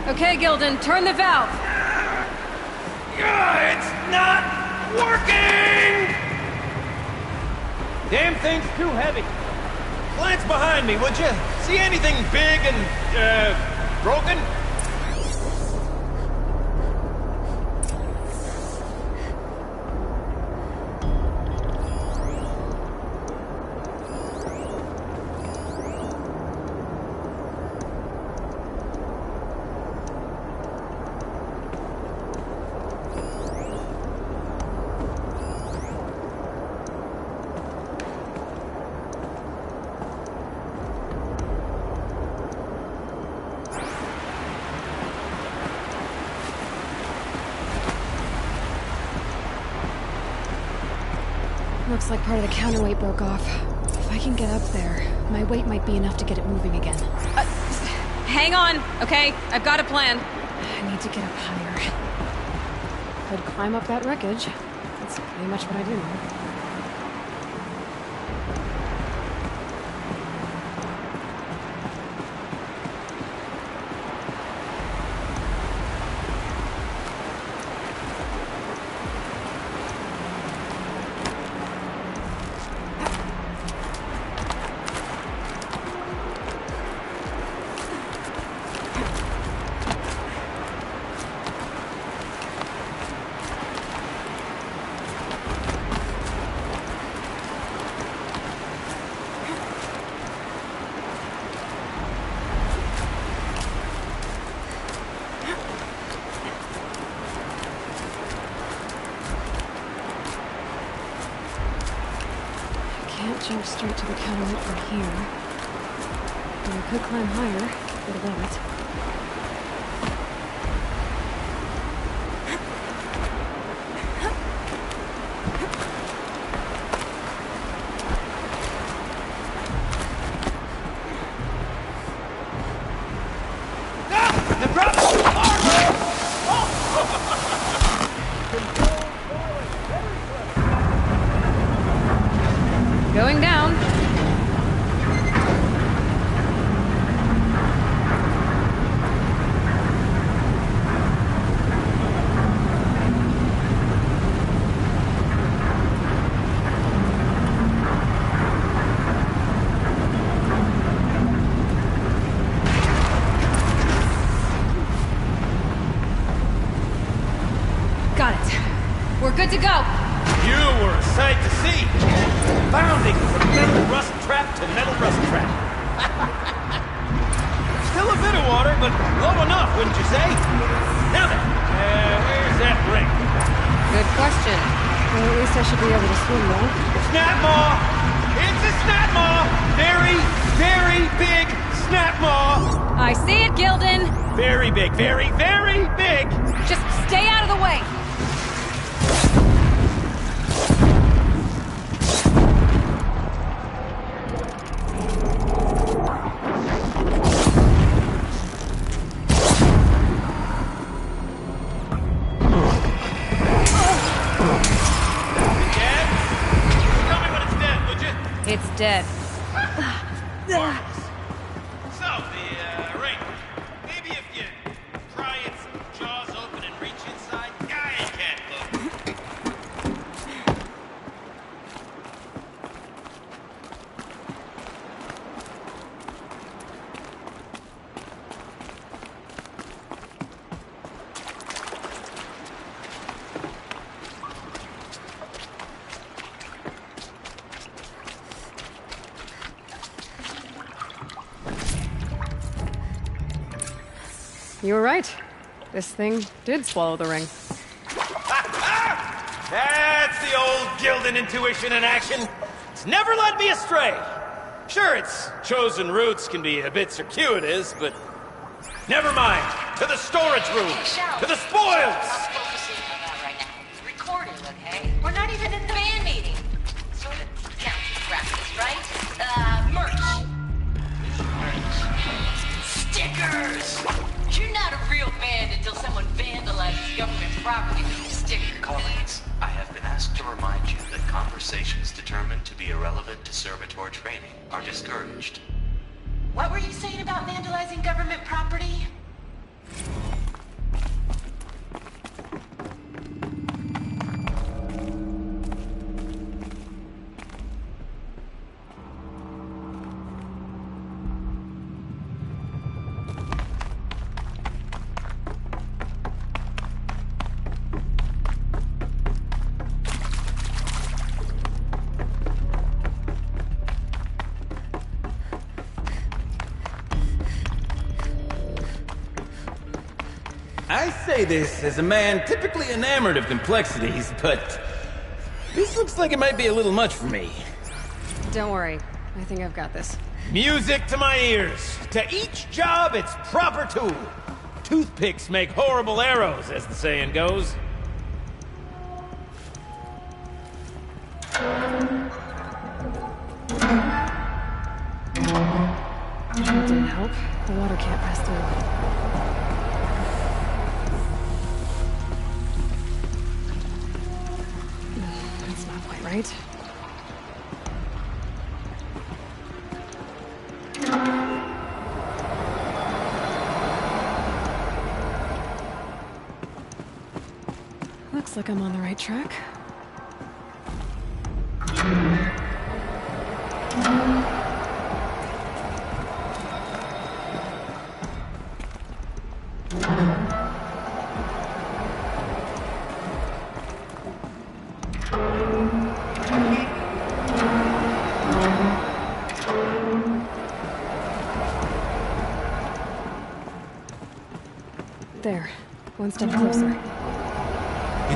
Okay, Gildan, turn the valve. It's not working! Damn thing's too heavy. Glance behind me, would you? See anything big and, broken? Looks like part of the counterweight broke off. If I can get up there, my weight might be enough to get it moving again. Hang on, okay? I've got a plan. I need to get up higher. Could climb up that wreckage. That's pretty much what I do now. Jump straight to the counterweight from here. But I could climb higher, get above it. Going down. Got it. We're good to go. You were a sight to see. Bounding from metal rust trap to metal rust trap. Still a bit of water, but low enough, wouldn't you say? Now then, where's that ring? Good question. Well, at least I should be able to swim, though. Snap maw! It's a snap maw! Very, very big snap maw! I see it, Gildan. Very big, very, very big! Just stay out of the way. It's dead. So, the ring. Maybe if you pry its jaws open and reach inside, I can't look. You were right. This thing did swallow the ring. That's the old Gildan intuition in action. It's never led me astray. Sure, its chosen routes can be a bit circuitous, but never mind. To the storage room. To the spoils. Stop focusing on that right now. It's recording, okay? We're not even in the band meeting. Sort of counts as practice, right? Merch. Stickers. You're not a real band until someone vandalizes government property with stickers. Colleagues, I have been asked to remind you that conversations determined to be irrelevant to servitor training are discouraged. What were you saying about vandalizing government property? I say this as a man typically enamored of complexities, but this looks like it might be a little much for me. Don't worry. I think I've got this. Music to my ears. To each job, its proper tool. Toothpicks make horrible arrows, as the saying goes. Nope, the water can't pass through. That's not quite right. Looks like I'm on the right track. There. One step closer. You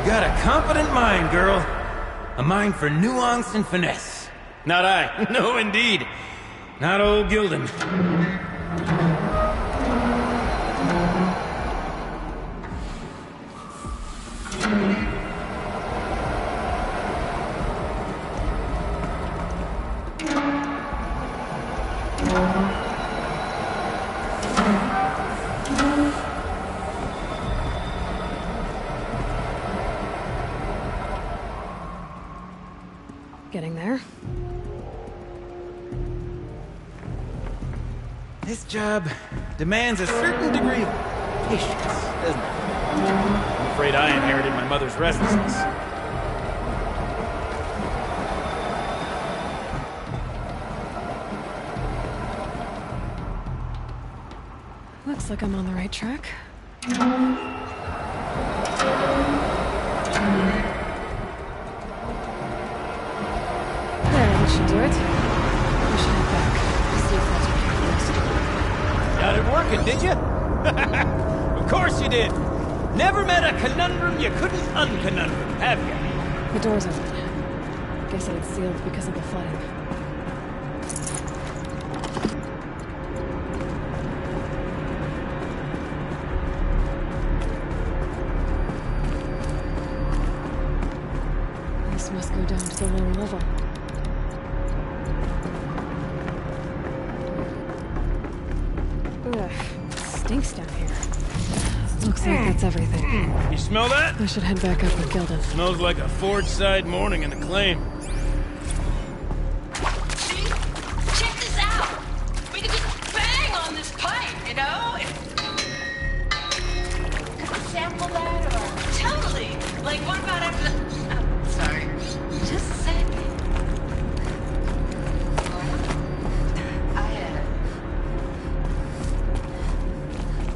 got a confident mind, girl. A mind for nuance and finesse. Not I. No, indeed. Not old Gildan. Getting there. This job demands a certain degree of patience, doesn't it? I'm afraid I inherited my mother's restlessness. Looks like I'm on the right track. That should do it. We should head back. See if that's what Got it working, did you? Of course you did. Never met a conundrum you couldn't unconundrum, have you? The door's open. Guess it's sealed because of the flooding. This must go down to the lower level. Ugh, stinks down here. Looks like that's everything. You smell that? I should head back up with Gildan. Smells like a Forge-side morning in the claim. See? Check this out. We could just bang on this pipe, you know? Could we sample that or? Totally. Like, what about after the... Oh, sorry. Just a sec.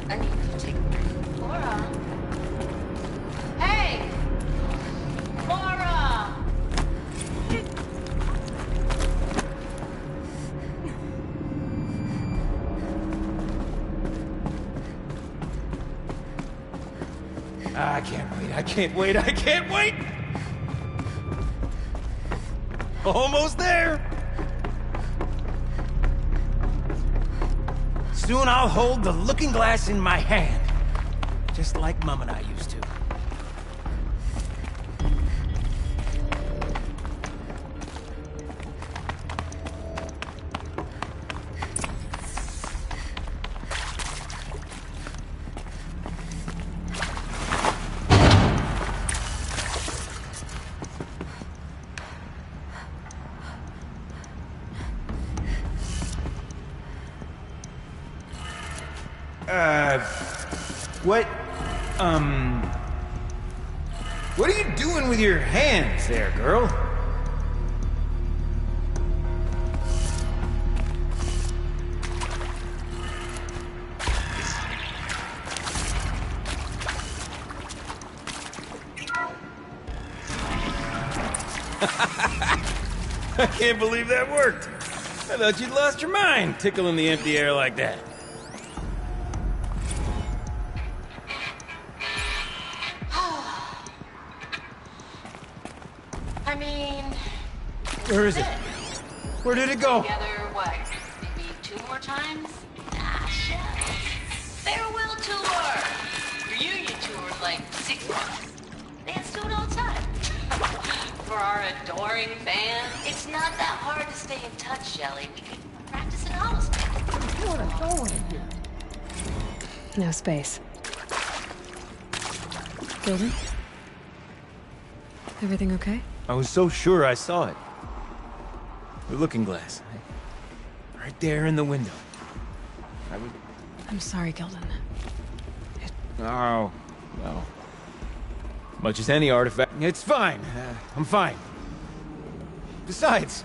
I need you to take Laura. Hey! Laura! I can't wait, I can't wait, I can't wait! Almost there! Soon I'll hold the looking glass in my hand. Just like Mum and I used to. What are you doing with your hands there, girl? I can't believe that worked. I thought you'd lost your mind, tickling the empty air like that. I mean... Where is it? Where did it go? Together, what? Maybe 2 more times? Ah, shucks. Farewell tour! Reunion tour is like 6 months. Bands do it all the time. For our adoring fans, it's not that hard to stay in touch, Shelley. We could practice in Hollister. No space. Gilden? Everything okay? I was so sure I saw it. The looking glass. Right there in the window. I'm sorry, Gilden. Oh, well. Much as any artifact. It's fine. I'm fine. Besides,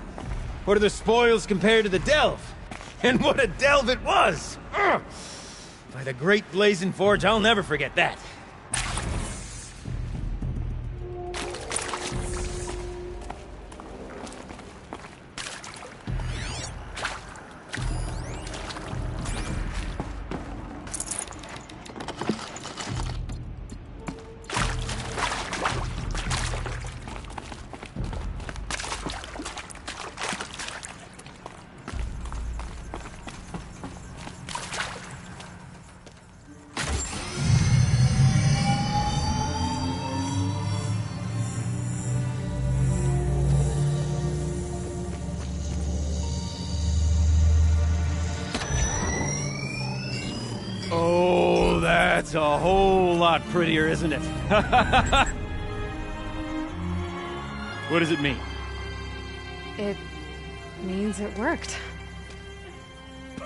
what are the spoils compared to the delve? And what a delve it was! Ugh! By the great Blazing Forge, I'll never forget that. Oh, that's a whole lot prettier, isn't it? What does it mean? It means it worked.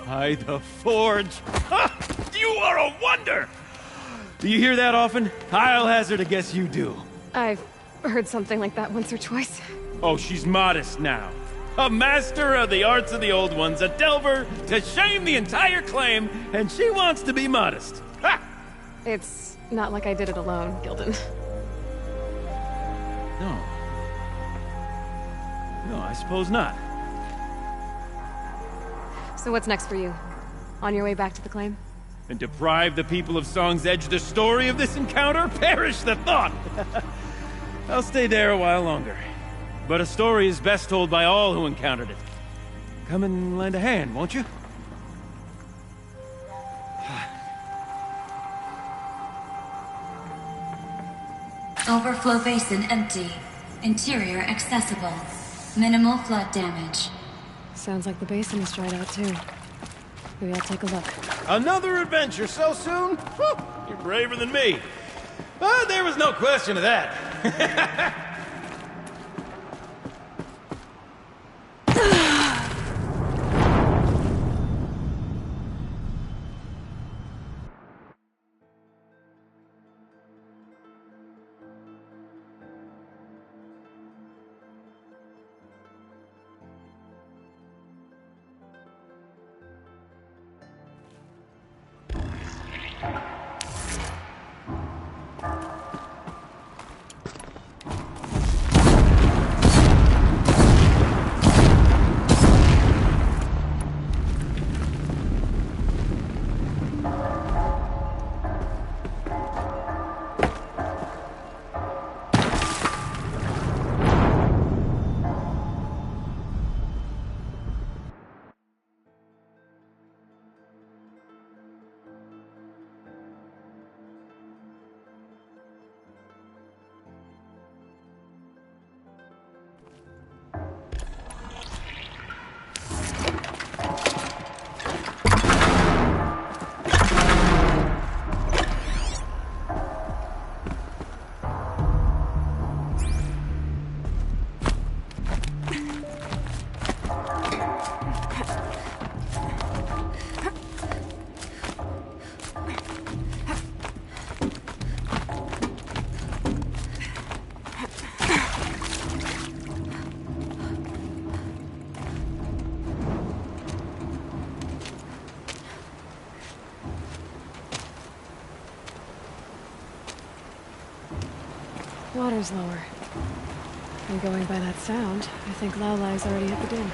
By the Forge! Ha! You are a wonder! Do you hear that often? I'll hazard a guess you do. I've heard something like that once or twice. Oh, she's modest now. A master of the arts of the old ones, a delver to shame the entire claim, and she wants to be modest. Ha! It's not like I did it alone, Gilden. No. No, I suppose not. So what's next for you? On your way back to the claim? And deprive the people of Song's Edge the story of this encounter? Perish the thought! I'll stay there a while longer. But a story is best told by all who encountered it. Come and lend a hand, won't you? Overflow basin empty. Interior accessible. Minimal flood damage. Sounds like the basin is dried out too. Maybe I'll take a look. Another adventure so soon? Whew, you're braver than me. But there was no question of that. Water's lower. And going by that sound, I think Lao Lai's already at the den.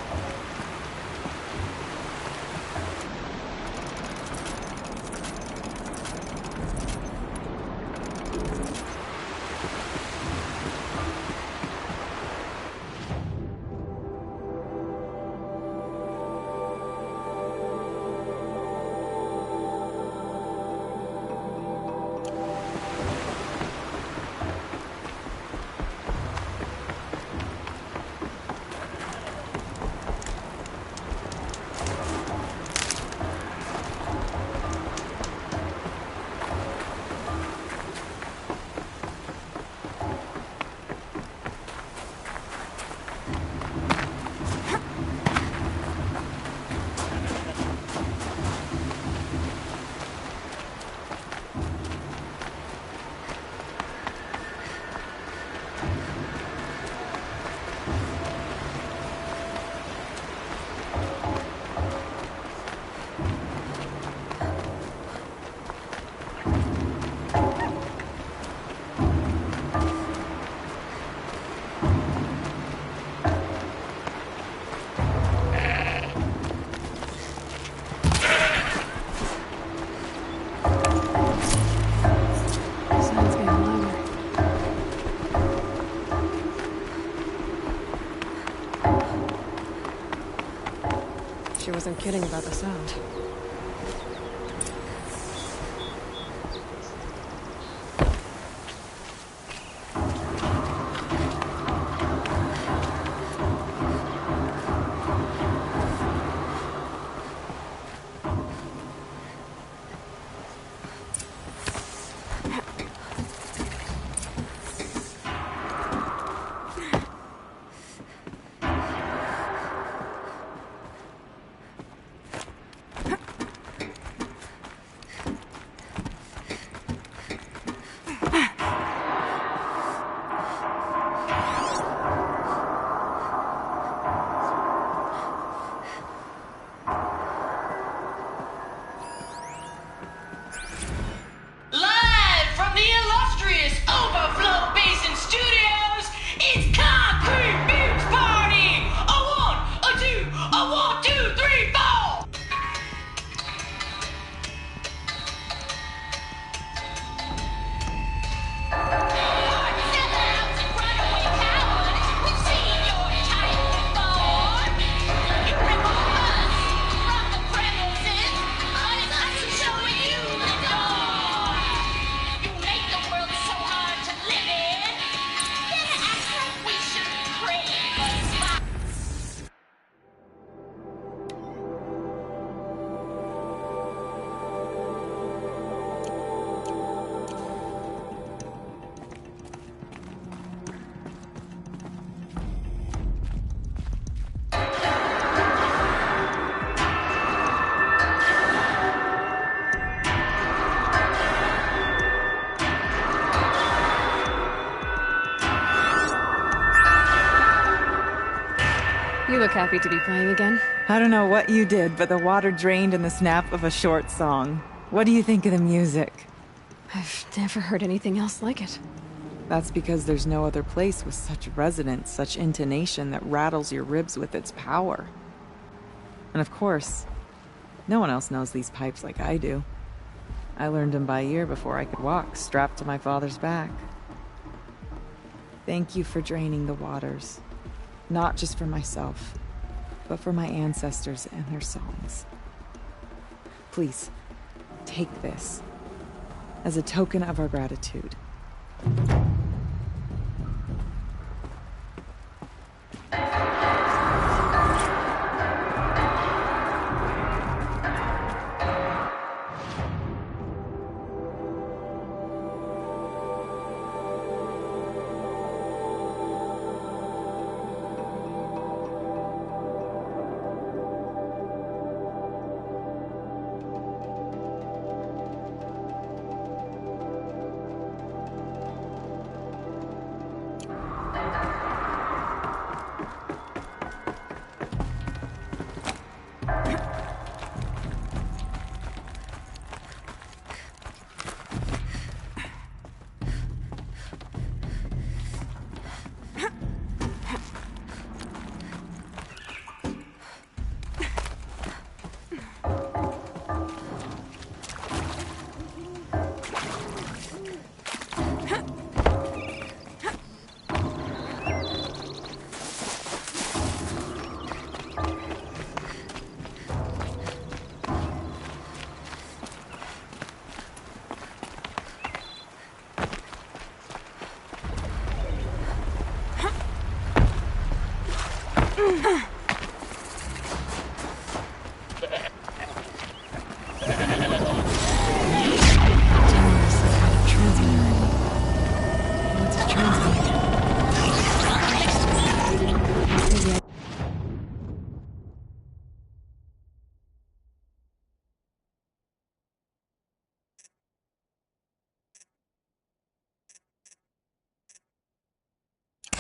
she wasn't kidding about the sound. Live from the illustrious Overflow Basin Studios, it's Concrete Muse Party! A one, a two, a 1, 2, 3, 4! Sellouts and runaway cowards, we've seen your type before. You remove us from the premises, us showing you the door. You make the world so hard to live in. Then acts like we should pray for a spot. You look happy to be playing again. I don't know what you did, but the water drained in the snap of a short song. What do you think of the music? I've never heard anything else like it. That's because there's no other place with such resonance, such intonation that rattles your ribs with its power. And of course, no one else knows these pipes like I do. I learned them by ear before I could walk, strapped to my father's back. Thank you for draining the waters. Not just for myself, but for my ancestors and their songs. Please, take this as a token of our gratitude.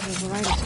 Override it.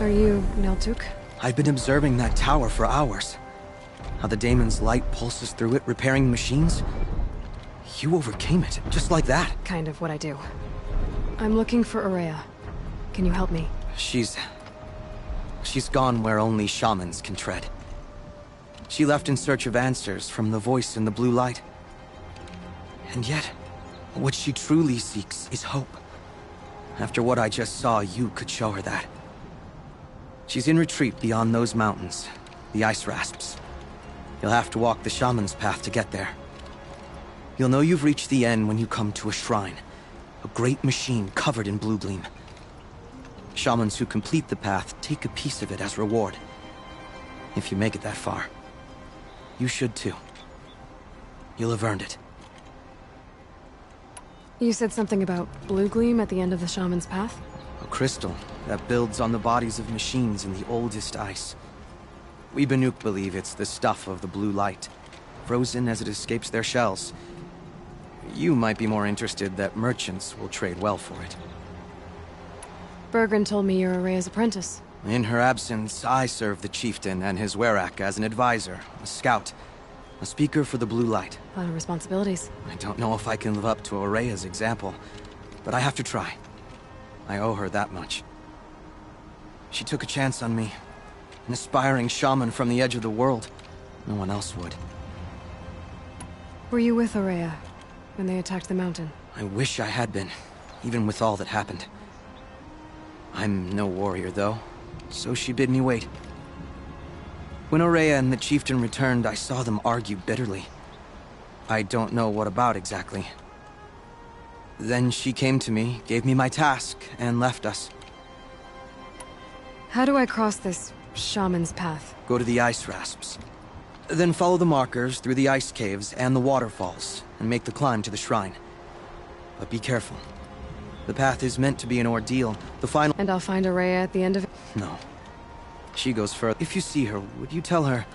Are you Neltuk? I've been observing that tower for hours. How the daemon's light pulses through it, repairing machines. You overcame it, just like that. Kind of what I do. I'm looking for Ourea. Can you help me? She's gone where only shamans can tread. She left in search of answers from the voice in the blue light. And yet, what she truly seeks is hope. After what I just saw, you could show her that. She's in retreat beyond those mountains, the ice rasps. You'll have to walk the shaman's path to get there. You'll know you've reached the end when you come to a shrine. A great machine covered in blue gleam. Shamans who complete the path take a piece of it as reward. If you make it that far, you should too. You'll have earned it. You said something about blue gleam at the end of the shaman's path? A crystal that builds on the bodies of machines in the oldest ice. We Banuk believe it's the stuff of the blue light, frozen as it escapes their shells. You might be more interested that merchants will trade well for it. Bergren told me you're Ourea's apprentice. In her absence, I serve the chieftain and his werak as an advisor, a scout, a speaker for the blue light. A lot of responsibilities. I don't know if I can live up to Ourea's example, but I have to try. I owe her that much. She took a chance on me. An aspiring shaman from the edge of the world. No one else would. Were you with Ourea when they attacked the mountain? I wish I had been, even with all that happened. I'm no warrior, though, so she bid me wait. When Ourea and the chieftain returned, I saw them argue bitterly. I don't know what about exactly. Then she came to me, gave me my task, and left us. How do I cross this shaman's path? Go to the ice rasps. Then follow the markers through the ice caves and the waterfalls, and make the climb to the shrine. But be careful. The path is meant to be an ordeal. The final— And I'll find Ourea at the end of it? No. She goes further. If you see her, would you tell her—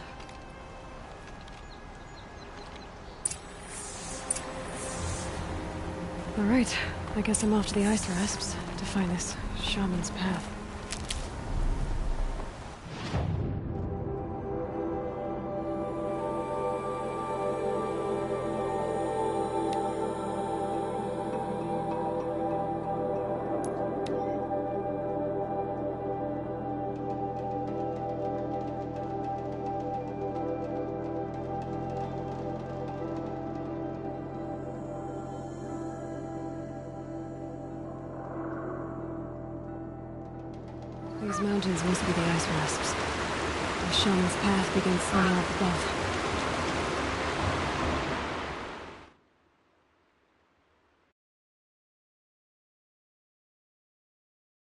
All right. I guess I'm off to the ice rasps to find this shaman's path. These mountains must be the ice rasps. The shaman's path begins somewhere up above.